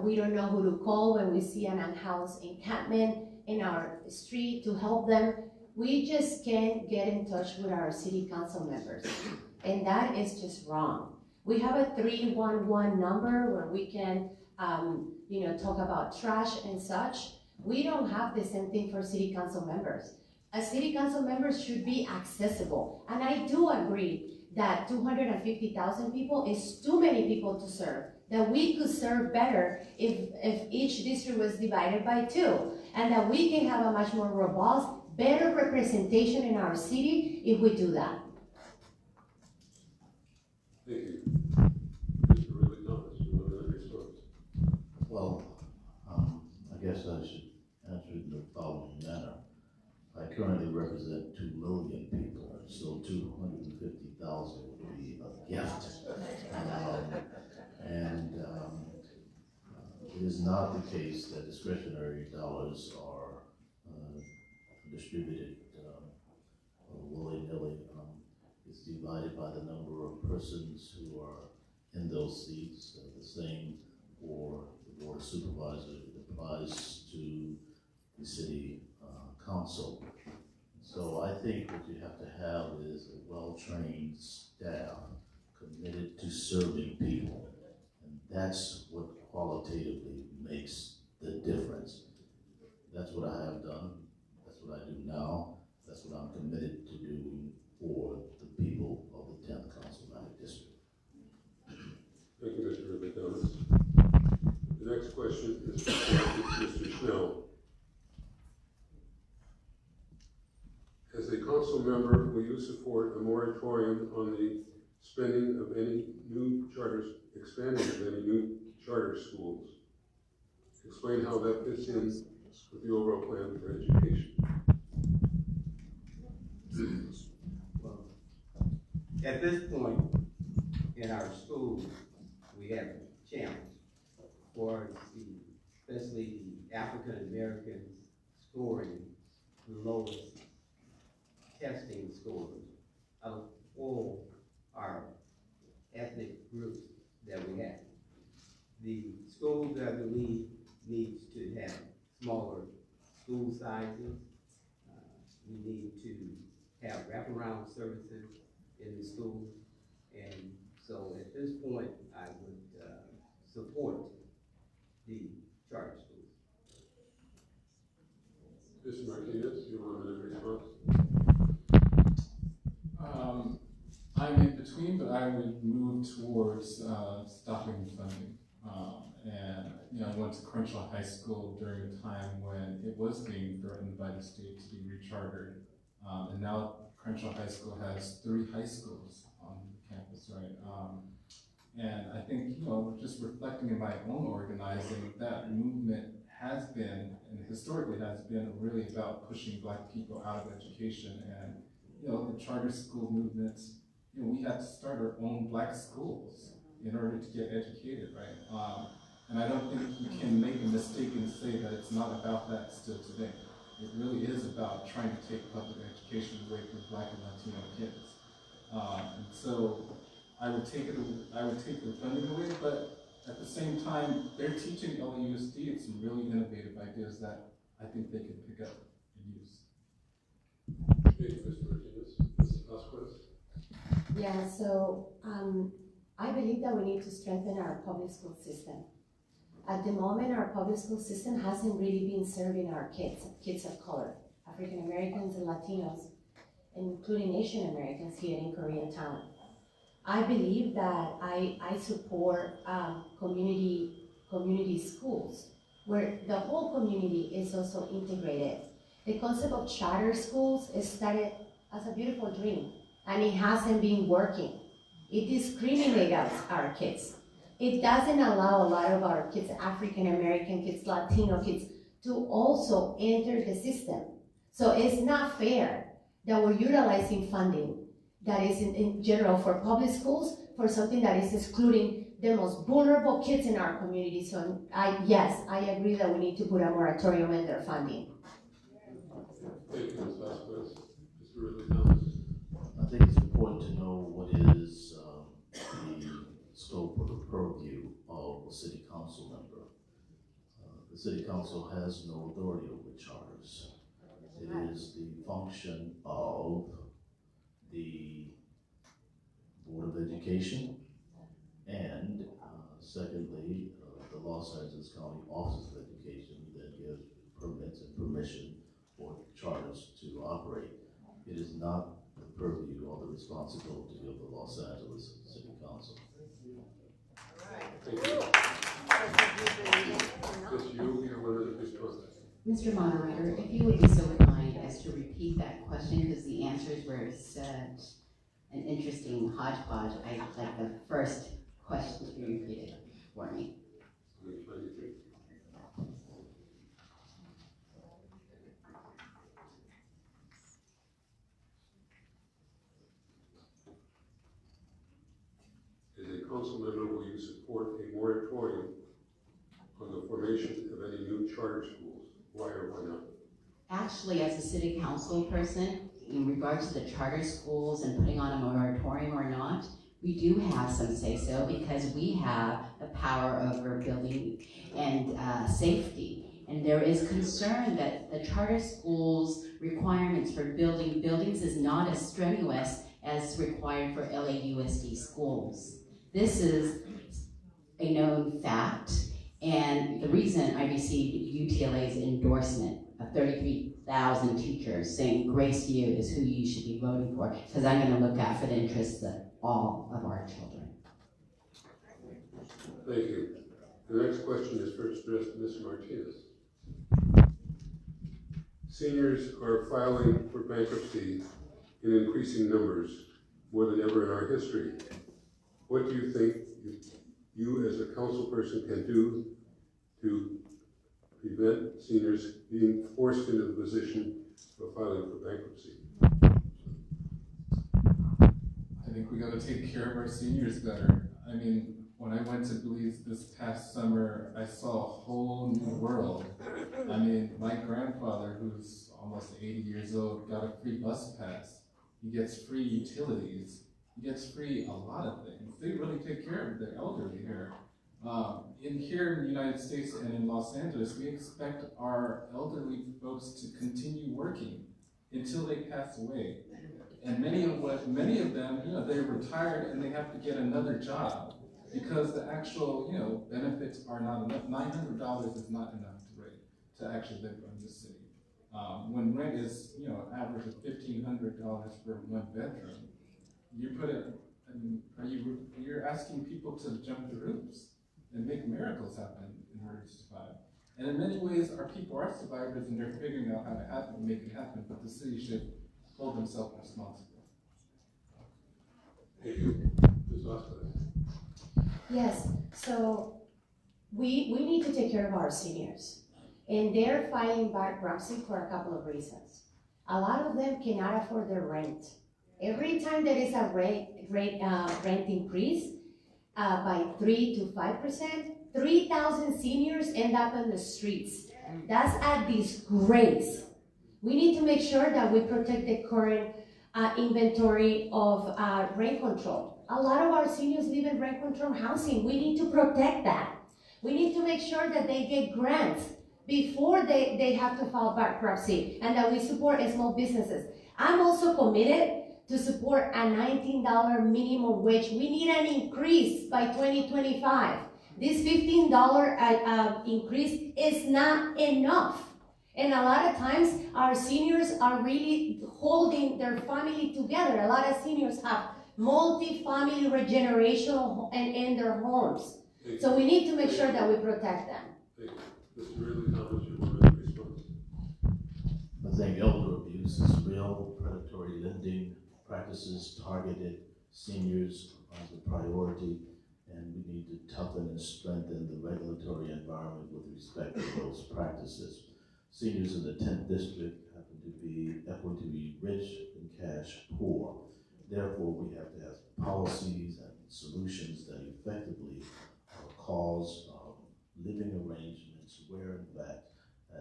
We don't know who to call when we see an unhoused encampment in our street to help them. We just can't get in touch with our city council members. And that is just wrong. We have a 311 number where we can, talk about trash and such. We don't have the same thing for city council members. A city council member should be accessible. And I do agree that 250,000 people is too many people to serve. That we could serve better if each district was divided by 2. And that we can have a much more robust, better representation in our city if we do that. Thank you. Mr. Ridley Thomas, your 1-minute response. Well, I guess I should answer it in the following manner. I currently represent 2 million people, so 250,000 would be a gift. It is not the case that discretionary dollars are distributed willy-nilly. It's divided by the number of persons who are in those seats. The same for the board of supervisors. It applies to the city council. So I think what you have to have is a well-trained staff committed to serving people. And that's what qualitatively makes the difference. That's what I have done. That's what I do now. That's what I'm committed to doing for the people of the 10th Councilmanic District. Thank you, Mr. Rividonis. The next question is for Mr. Schnell. As a council member, will you support a moratorium on the expanding of any new charter schools? Explain how that fits in with the overall plan for education. Well, at this point in our schools, we have a challenge for especially the African Americans scoring the lowest testing scores of all our ethnic groups that we have. The schools, I believe, needs to have smaller school sizes. We need to have wraparound services in the schools. And so at this point, I would support the charter schools. Mr. Martinez, you want a minute response? I'm in between, but I would move towards stopping funding. And I went to Crenshaw High School during a time when it was being threatened by the state to be rechartered. And now Crenshaw High School has 3 high schools on campus, right? And I think, just reflecting in my own organizing, that movement has been, and historically has been, really about pushing Black people out of education. And, the charter school movements, we had to start our own Black schools in order to get educated, right? And I don't think you can make a mistake and say that it's not about that still today. It really is about trying to take public education away from Black and Latino kids. And so I would take the funding away, but at the same time, they're teaching LAUSD some really innovative ideas that I think they can pick up and use. Thank you, Mr. Martinez. Mrs. Vasquez? Yeah, so I believe that we need to strengthen our public school system. At the moment, our public school system hasn't really been serving our kids of color, African Americans and Latinos, including Asian Americans here in Koreatown. I believe that I support community schools where the whole community is also integrated. The concept of charter schools started as a beautiful dream, and it hasn't been working. It discriminates our kids. It doesn't allow a lot of our kids, African American kids, Latino kids, to also enter the system. So it's not fair that we're utilizing funding that is in general for public schools for something that is excluding the most vulnerable kids in our community. So yes, I agree that we need to put a moratorium in their funding. Thank you, Ms. Vasquez. Mr. Rividonis? I think it's important to know what is the scope or the purview of a city council member. The city council has no authority over charters. It is the function of the Board of Education and secondly, the Los Angeles County Office of Education that gives permits and permission for charters to operate. It is not the purview or the responsibility of the Los Angeles City Council. Thank you. Just you wanted to respond. Mr. Moderator, if you would be so kind as to repeat that question, because the answers were such an interesting hodgepodge. I'd like the first question to be repeated for me. As a council member, will you support a moratorium on the formation of any new charter schools? Why or why not? Actually, as a city council person, in regards to the charter schools and putting on a moratorium or not, we do have some say-so because we have the power over building and safety. And there is concern that the charter schools' requirements for building buildings is not as strenuous as required for LAUSD schools. This is a known fact, and the reason I received UTLA's endorsement of 33,000 teachers saying Grace U is who you should be voting for, because I'm going to look out for the interests of all of our children. Thank you. The next question is first addressed to Ms. Martinez. Seniors are filing for bankruptcy in increasing numbers, more than ever in our history. What do you think you as a council person can do to prevent seniors being forced into the position of filing for bankruptcy? I think we gotta take care of our seniors better. I mean, when I went to Belize this past summer, I saw a whole new world. I mean, my grandfather, who's almost 80 years old, got a free bus pass. He gets free utilities. He gets free a lot of things. They really take care of their elderly here. Here in the United States and in Los Angeles, we expect our elderly folks to continue working until they pass away. And many of them, they're retired and they have to get another job because the actual, benefits are not enough. $900 is not enough to actually live in this city. When rent is, average of $1,500 for one bedroom, you're asking people to jump the hoops and make miracles happen in order to survive. And in many ways, our people are survivors and they're figuring out how to make it happen, but the city should hold themselves responsible. Thank you. Ms. Vasquez. Yes, so we need to take care of our seniors. And they're filing bankruptcy for a couple of reasons. A lot of them cannot afford their rent. Every time there is a rent increase by 3 to 5%, 3,000 seniors end up on the streets. That's a disgrace. We need to make sure that we protect the current inventory of rent control. A lot of our seniors live in rent control housing. We need to protect that. We need to make sure that they get grants before they have to file bankruptcy and that we support small businesses. I'm also committed to support a $19 minimum wage. We need an increase by 2025. This $15 increase is not enough. And a lot of times, our seniors are really holding their family together. A lot of seniors have multi-family regeneration in their homes. So we need to make sure that we protect them. Thank you. Mr. Ridley Thomas, you want to respond? I think elder abuse is real. Predatory lending practices targeted seniors as a priority, and we need to toughen and strengthen the regulatory environment with respect to those practices. Seniors in the 10th district happen to be equity rich and cash poor. Therefore, we have to have policies and solutions that effectively cause living arrangements where, in fact,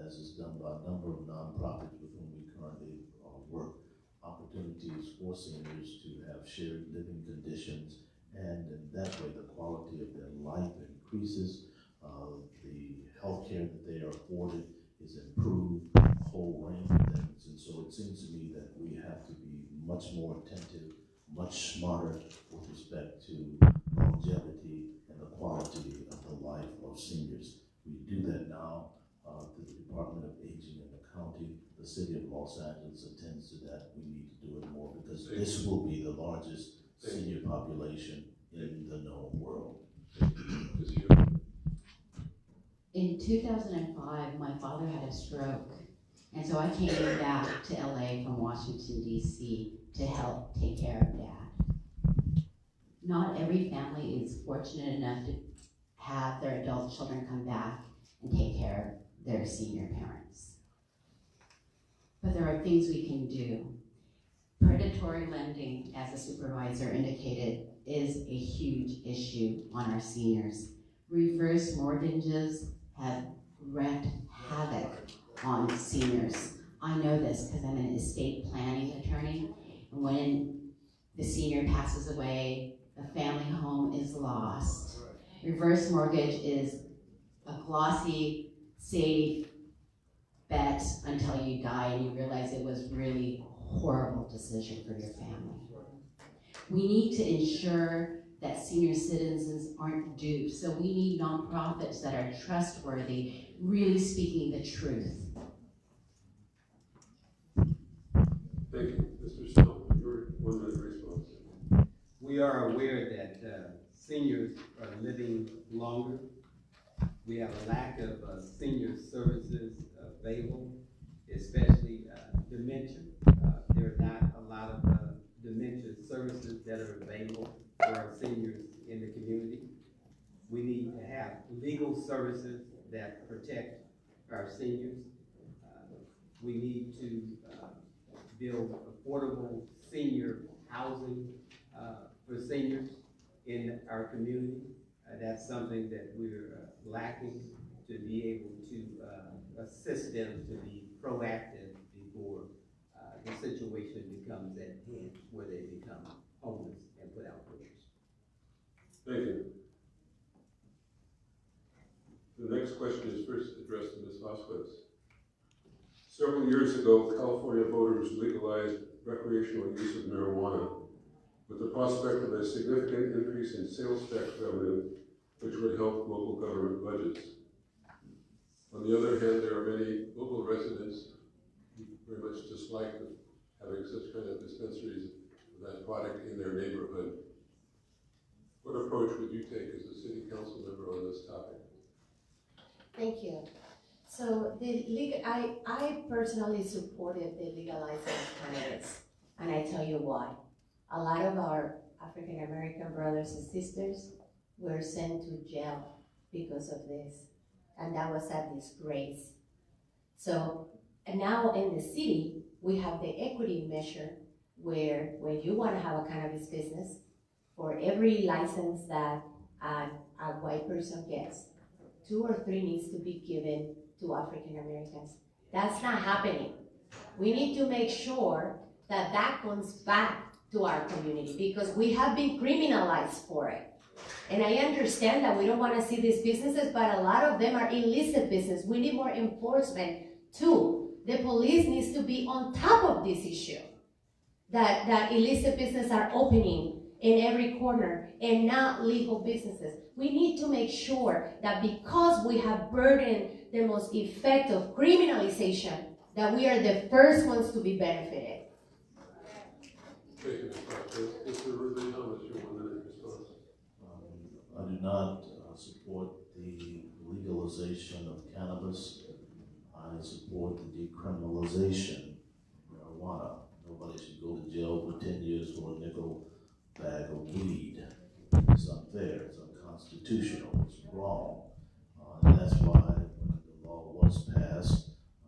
as is done by a number of nonprofits with whom we currently work, opportunities for seniors to have shared living conditions, and in that way the quality of their life increases, the health care that they are afforded is improved, a whole range of things. And so it seems to me that we have to be much more attentive, much smarter with respect to longevity and the quality of the life of seniors. We do that now through the Department of Aging in the county. The city of Los Angeles attends to that. We need to do it more because this will be the largest senior population in the known world. In 2005, my father had a stroke, and so I came back to LA from Washington, D.C. to help take care of Dad. Not every family is fortunate enough to have their adult children come back and take care of their senior parents. But there are things we can do. Predatory lending, as the supervisor indicated, is a huge issue on our seniors. Reverse mortgages have wreaked havoc on seniors. I know this because I'm an estate planning attorney. And when the senior passes away, the family home is lost. Reverse mortgage is a glossy, safe bet until you die and you realize it was really a horrible decision for your family. We need to ensure that senior citizens aren't duped, so we need nonprofits that are trustworthy, really speaking the truth. Thank you. Mr. Snow, your 1 minute response. We are aware that seniors are living longer. We have a lack of senior services available, especially dementia. There are not a lot of dementia services that are available for our seniors in the community. We need to have legal services that protect our seniors. We need to build affordable senior housing for seniors in our community. That's something that we're lacking, to be able to assist them to be proactive before the situation becomes at hand where they become homeless and without workers. Thank you. The next question is first addressed to Ms. Vasquez. Several years ago, California voters legalized recreational use of marijuana with the prospect of a significant increase in sales tax revenue, which would help local government budgets. On the other hand, there are many local residents who very much dislike having such kind of dispensaries of that product in their neighborhood. What approach would you take as a city council member on this topic? Thank you. So I personally supported the legalizing of cannabis, and I tell you why. A lot of our African American brothers and sisters were sent to jail because of this, and that was a disgrace. So, and now in the city, we have the equity measure where when you want to have a cannabis business, for every license that a white person gets, 2 or 3 needs to be given to African Americans. That's not happening. We need to make sure that that comes back to our community, because we have been criminalized for it. And I understand that we don't want to see these businesses, but a lot of them are illicit business. We need more enforcement too. The police needs to be on top of this issue, that illicit businesses are opening in every corner and not legal businesses. We need to make sure that because we have burdened the most effect of criminalization, that we are the first ones to be benefited. Thank you, Ms. Vasquez. Mr. Ridley, how much your 1 minute response? I do not support the legalization of cannabis. I support the decriminalization of marijuana. Nobody should go to jail for 10 years for a nickel bag of weed. It's unfair, it's unconstitutional, it's wrong. And that's why when the law was passed,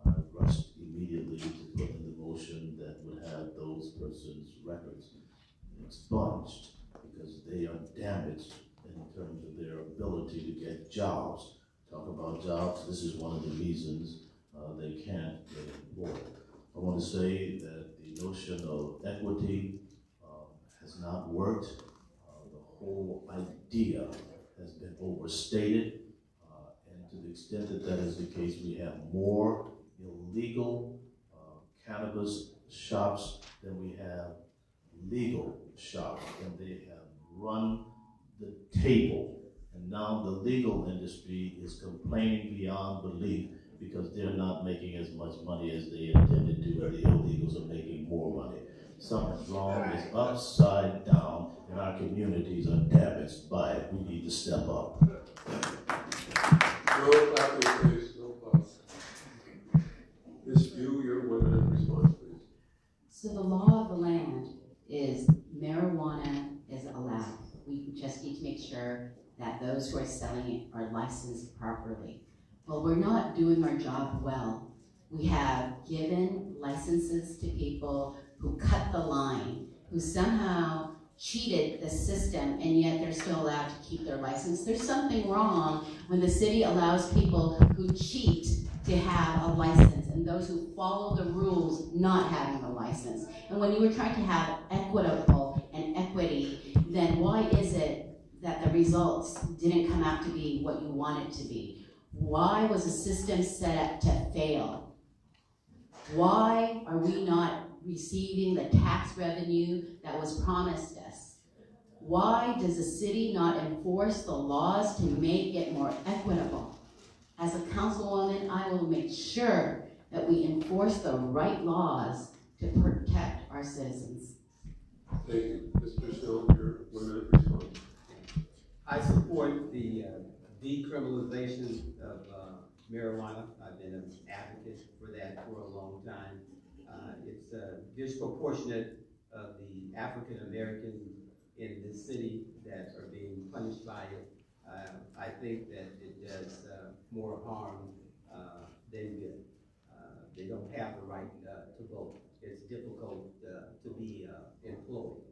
I rushed immediately to put in the motion that would have those persons' records expunged, because they are damaged in terms of their ability to get jobs. Talk about jobs, this is one of the reasons they can't get employed. I want to say that the notion of equity has not worked. The whole idea has been overstated, and to the extent that that is the case, we have more illegal cannabis shops than we have legal shops, and they have run the table. And now the legal industry is complaining beyond belief because they're not making as much money as they intended to, and the illegals are making more money. Something's wrong, it's upside down, and our communities are damaged by it. We need to step up. No clapping, please. No applause. Ms. Yu, your 1 minute response, please. So the law of the land is marijuana is allowed. We just need to make sure that those who are selling it are licensed properly. Well, we're not doing our job well. We have given licenses to people who cut the line, who somehow cheated the system, and yet they're still allowed to keep their license. There's something wrong when the city allows people who cheat to have a license, and those who follow the rules not having a license. And when you were trying to have equitable and equity, then why is it that the results didn't come out to be what you wanted to be? Why was the system set up to fail? Why are we not receiving the tax revenue that was promised us? Why does the city not enforce the laws to make it more equitable? As a councilwoman, I will make sure that we enforce the right laws to protect our citizens. Thank you. Mr. Stone, your 1 minute response. I support the decriminalization of marijuana. I've been an advocate for that for a long time. It's disproportionate of the African American in this city that are being punished by it. I think that it does more harm than good. They don't have the right to vote. It's difficult to be employed.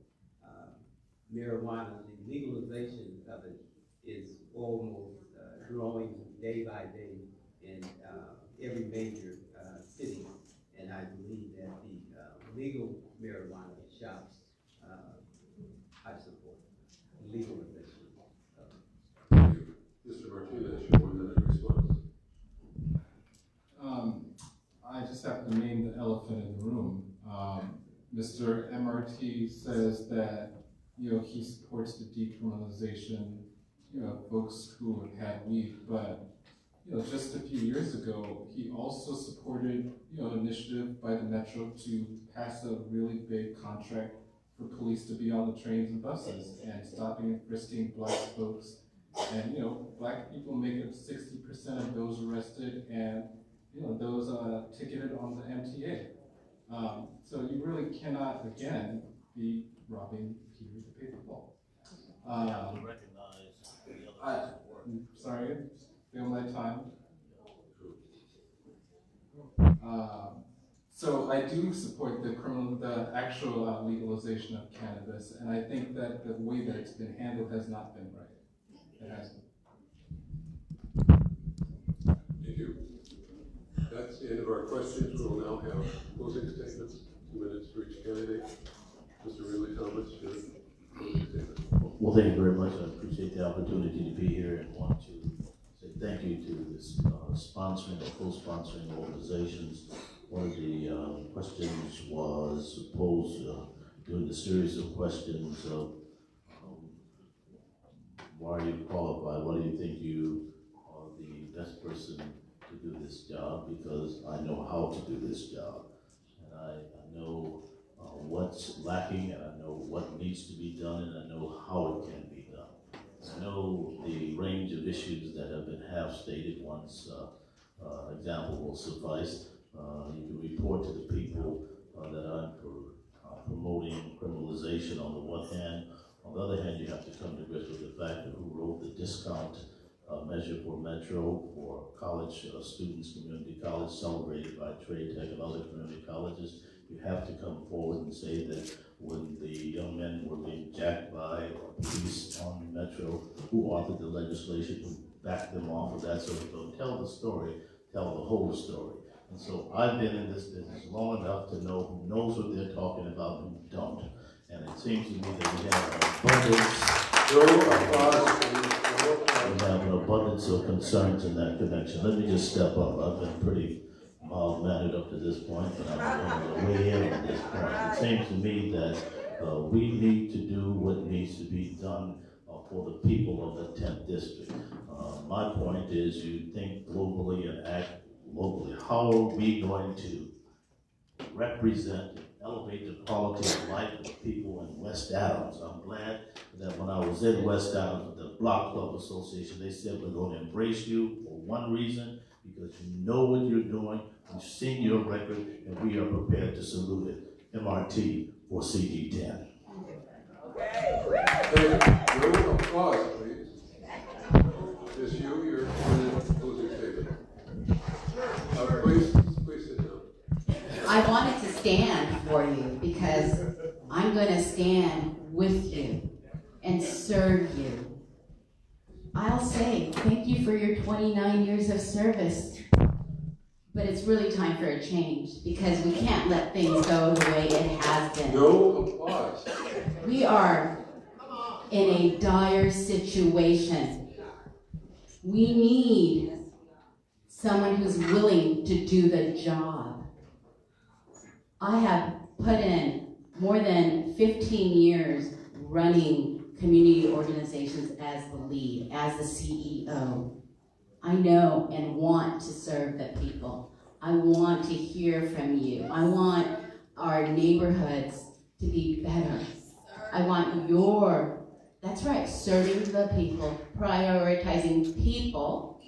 Marijuana, the legalization of it is almost growing day by day in every major city, and I believe that the legal marijuana shops, I support legalization of it. Thank you. Mr. Martinez, your 1 minute response. I just have to name the elephant in the room. Mr. MRT says that he supports the decriminalization of folks who have had weed, but just a few years ago, he also supported an initiative by the Metro to pass a really big contract for police to be on the trains and buses and stopping and frisking black folks. And black people make up 60% of those arrested and those ticketed on the MTA. So you really cannot, again, be robbing Peter to pay the Paul. Sorry, still my time. So I do support the actual legalization of cannabis, and I think that the way that it's been handled has not been right. It hasn't. Thank you. That's the end of our questions. We'll now have closing statements. 2 minutes for each candidate. Mr. Ridley Thomas, your closing statement. Well, thank you very much. I appreciate the opportunity to be here and want to say thank you to this sponsoring or co-sponsoring organizations. One of the questions was posed during the series of questions of why are you qualified? Why do you think you are the best person to do this job? Because I know how to do this job, and I know what's lacking, and I know what needs to be done, and I know how it can be done. I know the range of issues that have been half stated. Once example will suffice. You can report to the people that I'm promoting criminalization on the one hand. On the other hand, you have to come to grips with the fact that who wrote the discount measure for Metro, for college students, community college, celebrated by Trade Tech and other community colleges. You have to come forward and say that when the young men were being jacked by police on Metro, who authored the legislation, who backed them off of that sort of thing. Tell the story, tell the whole story. And so I've been in this business long enough to know who knows what they're talking about and who don't. And it seems to me that we have an abundance of concerns in that connection. Let me just step up. I've been pretty mild-mannered up to this point, but I'm going to weigh in on this point. It seems to me that we need to do what needs to be done for the people of the 10th district. My point is, you think globally and act locally. How are we going to represent, elevate the quality of life of people in West Adams? I'm glad that when I was in West Adams with the Block Club Association, they said we're going to embrace you for one reason, because you know what you're doing, we've seen your record, and we are prepared to salute it. MRT for CD10. Round of applause, please. Ms. Yu, your closing statement. Please sit down. I wanted to stand for you because I'm going to stand with you and serve you. I'll say thank you for your 29 years of service, but it's really time for a change because we can't let things go the way it has been. No applause. We are in a dire situation. We need someone who's willing to do the job. I have put in more than 15 years running community organizations as the lead, as the CEO. I know and want to serve the people. I want to hear from you. I want our neighborhoods to be better. I want that's right, serving the people, prioritizing people,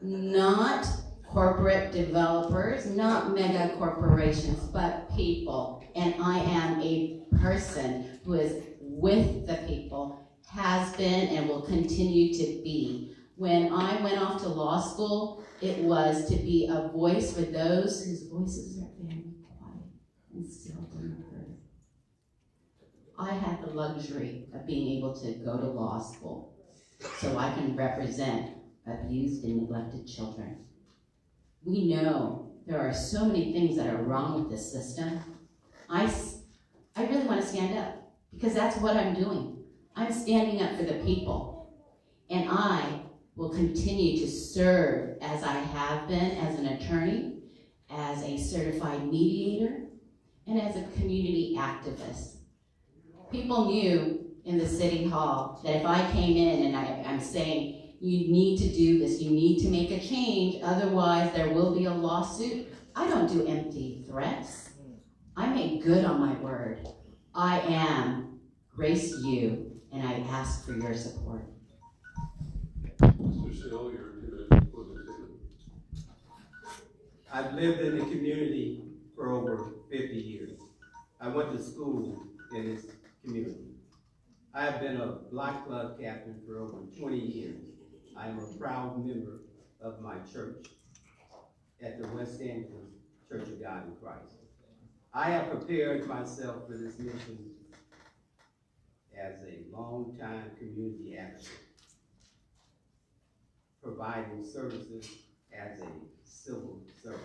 not corporate developers, not mega corporations, but people. And I am a person who is with the people, has been and will continue to be. When I went off to law school, it was to be a voice for those whose voices are very quiet and still unheard. I had the luxury of being able to go to law school so I can represent abused and neglected children. We know there are so many things that are wrong with this system. I really want to stand up because that's what I'm doing. I'm standing up for the people. And I will continue to serve as I have been as an attorney, as a certified mediator, and as a community activist. People knew in the city hall that if I came in and I'm saying, you need to do this, you need to make a change, otherwise there will be a lawsuit. I don't do empty threats. I make good on my word. I am Grace Yu, and I ask for your support. Mr. Sale, your 2 minutes closing statement. I've lived in the community for over 50 years. I went to school in this community. I have been a Block Club captain for over 20 years. I am a proud member of my church at the West Angeles Church of God in Christ. I have prepared myself for this mission as a longtime community activist, providing services as a civil servant.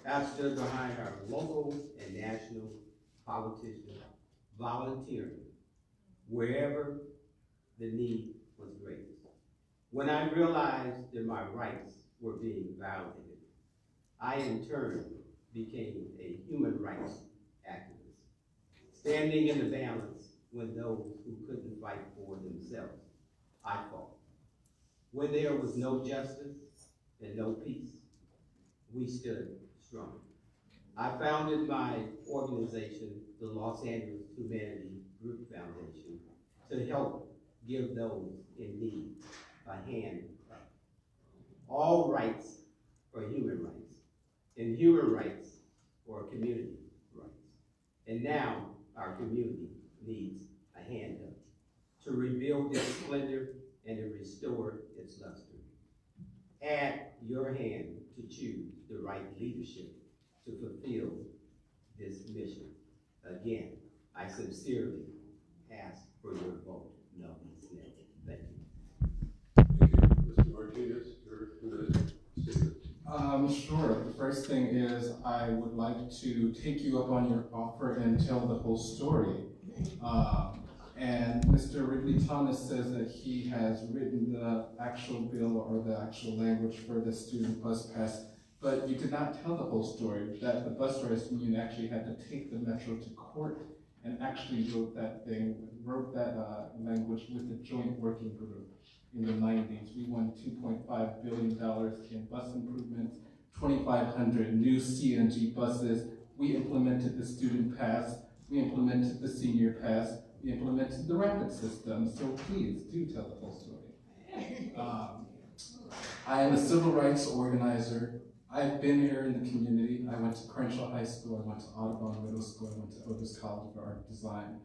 I've stood behind our local and national politicians, volunteering wherever the need was greatest. When I realized that my rights were being violated, I in turn became a human rights activist, standing in the balance when those who couldn't fight for themselves, I fought. When there was no justice and no peace, we stood strong. I founded my organization, the Los Angeles Humanity Group Foundation, to help give those in need a hand up. All rights are human rights, and human rights are community rights. And now our community needs a hand up to rebuild its splendor and to restore its luster. Add your hand to choose the right leadership to fulfill this mission. Again, I sincerely ask for your vote. No, it's no. Thank you. Thank you. Mr. Martinez, your 2 minutes statement. Sure. The first thing is I would like to take you up on your offer and tell the whole story. And Mr. Ridley Thomas says that he has written the actual bill or the actual language for the student bus pass, but you did not tell the whole story, that the bus riders union actually had to take the Metro to court and actually wrote that language with the joint working group in the 90s. We won $2.5 billion in bus improvements, 2,500 new CNG buses. We implemented the student pass, we implemented the senior pass, we implemented the rapid system, so please do tell the whole story. I am a civil rights organizer. I've been here in the community. I went to Crenshaw High School, I went to Audubon Middle School, I went to Otis College of Art and Design.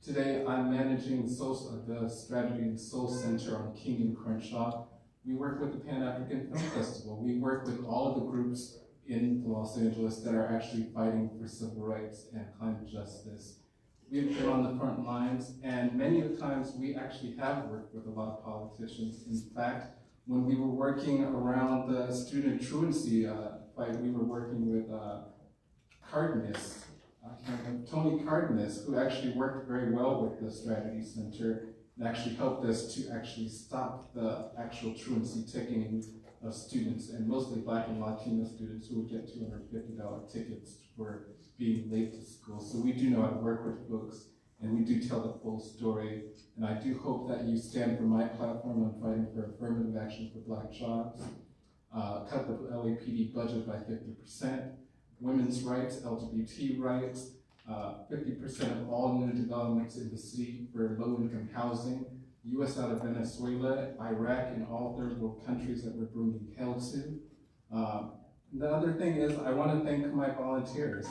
Today, I'm managing the Strategy and Soul Center on King and Crenshaw. We work with the Pan-African Film Festival. We work with all of the groups in Los Angeles that are actually fighting for civil rights and climate justice. We've been on the front lines, and many of the times we actually have worked with a lot of politicians. In fact, when we were working around the student truancy fight, we were working with Cardenas, Tony Cardenas, who actually worked very well with the Strategy Center and actually helped us to actually stop the actual truancy ticketing students, and mostly Black and Latino students, who would get $250 tickets for being late to school. So we do know how to work with folks, and we do tell the full story. And I do hope that you stand for my platform on fighting for affirmative action for Black jobs, cut the LAPD budget by 50%, women's rights, LGBT rights, 50% of all new developments in the city for low-income housing, U.S. out of Venezuela, Iraq, and all third world countries that we're bringing hell to. The other thing is, I want to thank my volunteers,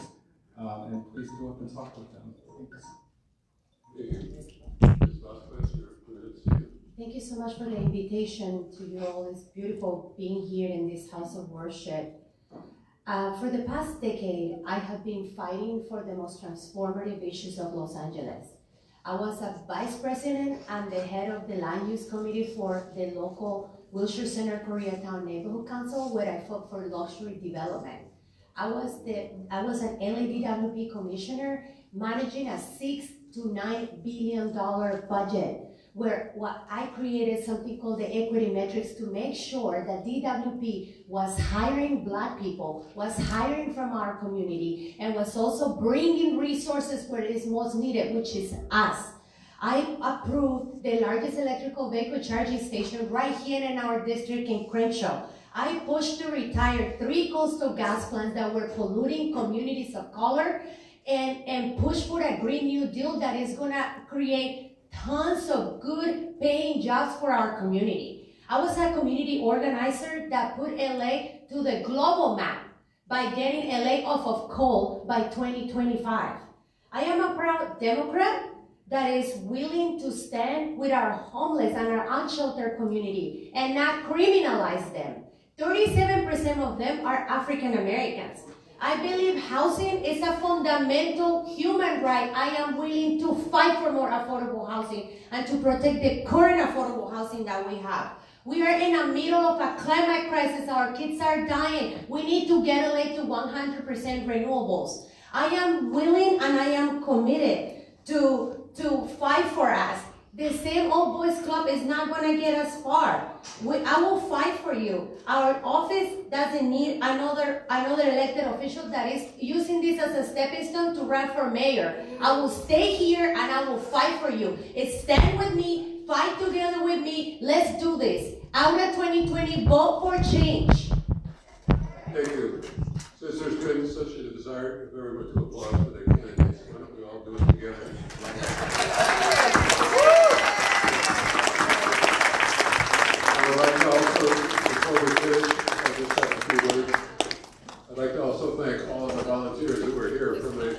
and please go up and talk with them. Thanks. Ms. Vasquez, you're permitted to speak. Thank you so much for the invitation to you all. It's beautiful being here in this house of worship. For the past decade, I have been fighting for the most transformative issues of Los Angeles. I was a vice president and the head of the land use committee for the local Wilshire Center Koreatown Neighborhood Council, where I fought for luxury development. I was an LADWP commissioner managing a $6 to $9 billion budget, where I created something called the equity metrics to make sure that DWP was hiring Black people, was hiring from our community, and was also bringing resources where it is most needed, which is us. I approved the largest electrical vehicle charging station right here in our district in Crenshaw. I pushed to retire 3 coastal gas plants that were polluting communities of color, and push for a Green New Deal that is gonna create tons of good paying jobs for our community. I was a community organizer that put LA to the global map by getting LA off of coal by 2025. I am a proud Democrat that is willing to stand with our homeless and our unsheltered community and not criminalize them. 37% of them are African Americans. I believe housing is a fundamental human right. I am willing to fight for more affordable housing and to protect the current affordable housing that we have. We are in the middle of a climate crisis. Our kids are dying. We need to get LA to 100% renewables. I am willing and I am committed to fight for us. The same old boys club is not going to get us far. I will fight for you. Our office doesn't need another elected official that is using this as a stepping stone to run for mayor. I will stay here and I will fight for you. Stand with me, fight together with me. Let's do this. Aura 2020, vote for change. Thank you. Since there's been such a desire very much to applaud for their candidates, why don't we all do it together? I'd like to also, before we finish, I just have a few words. I'd like to also thank all of the volunteers who were here from the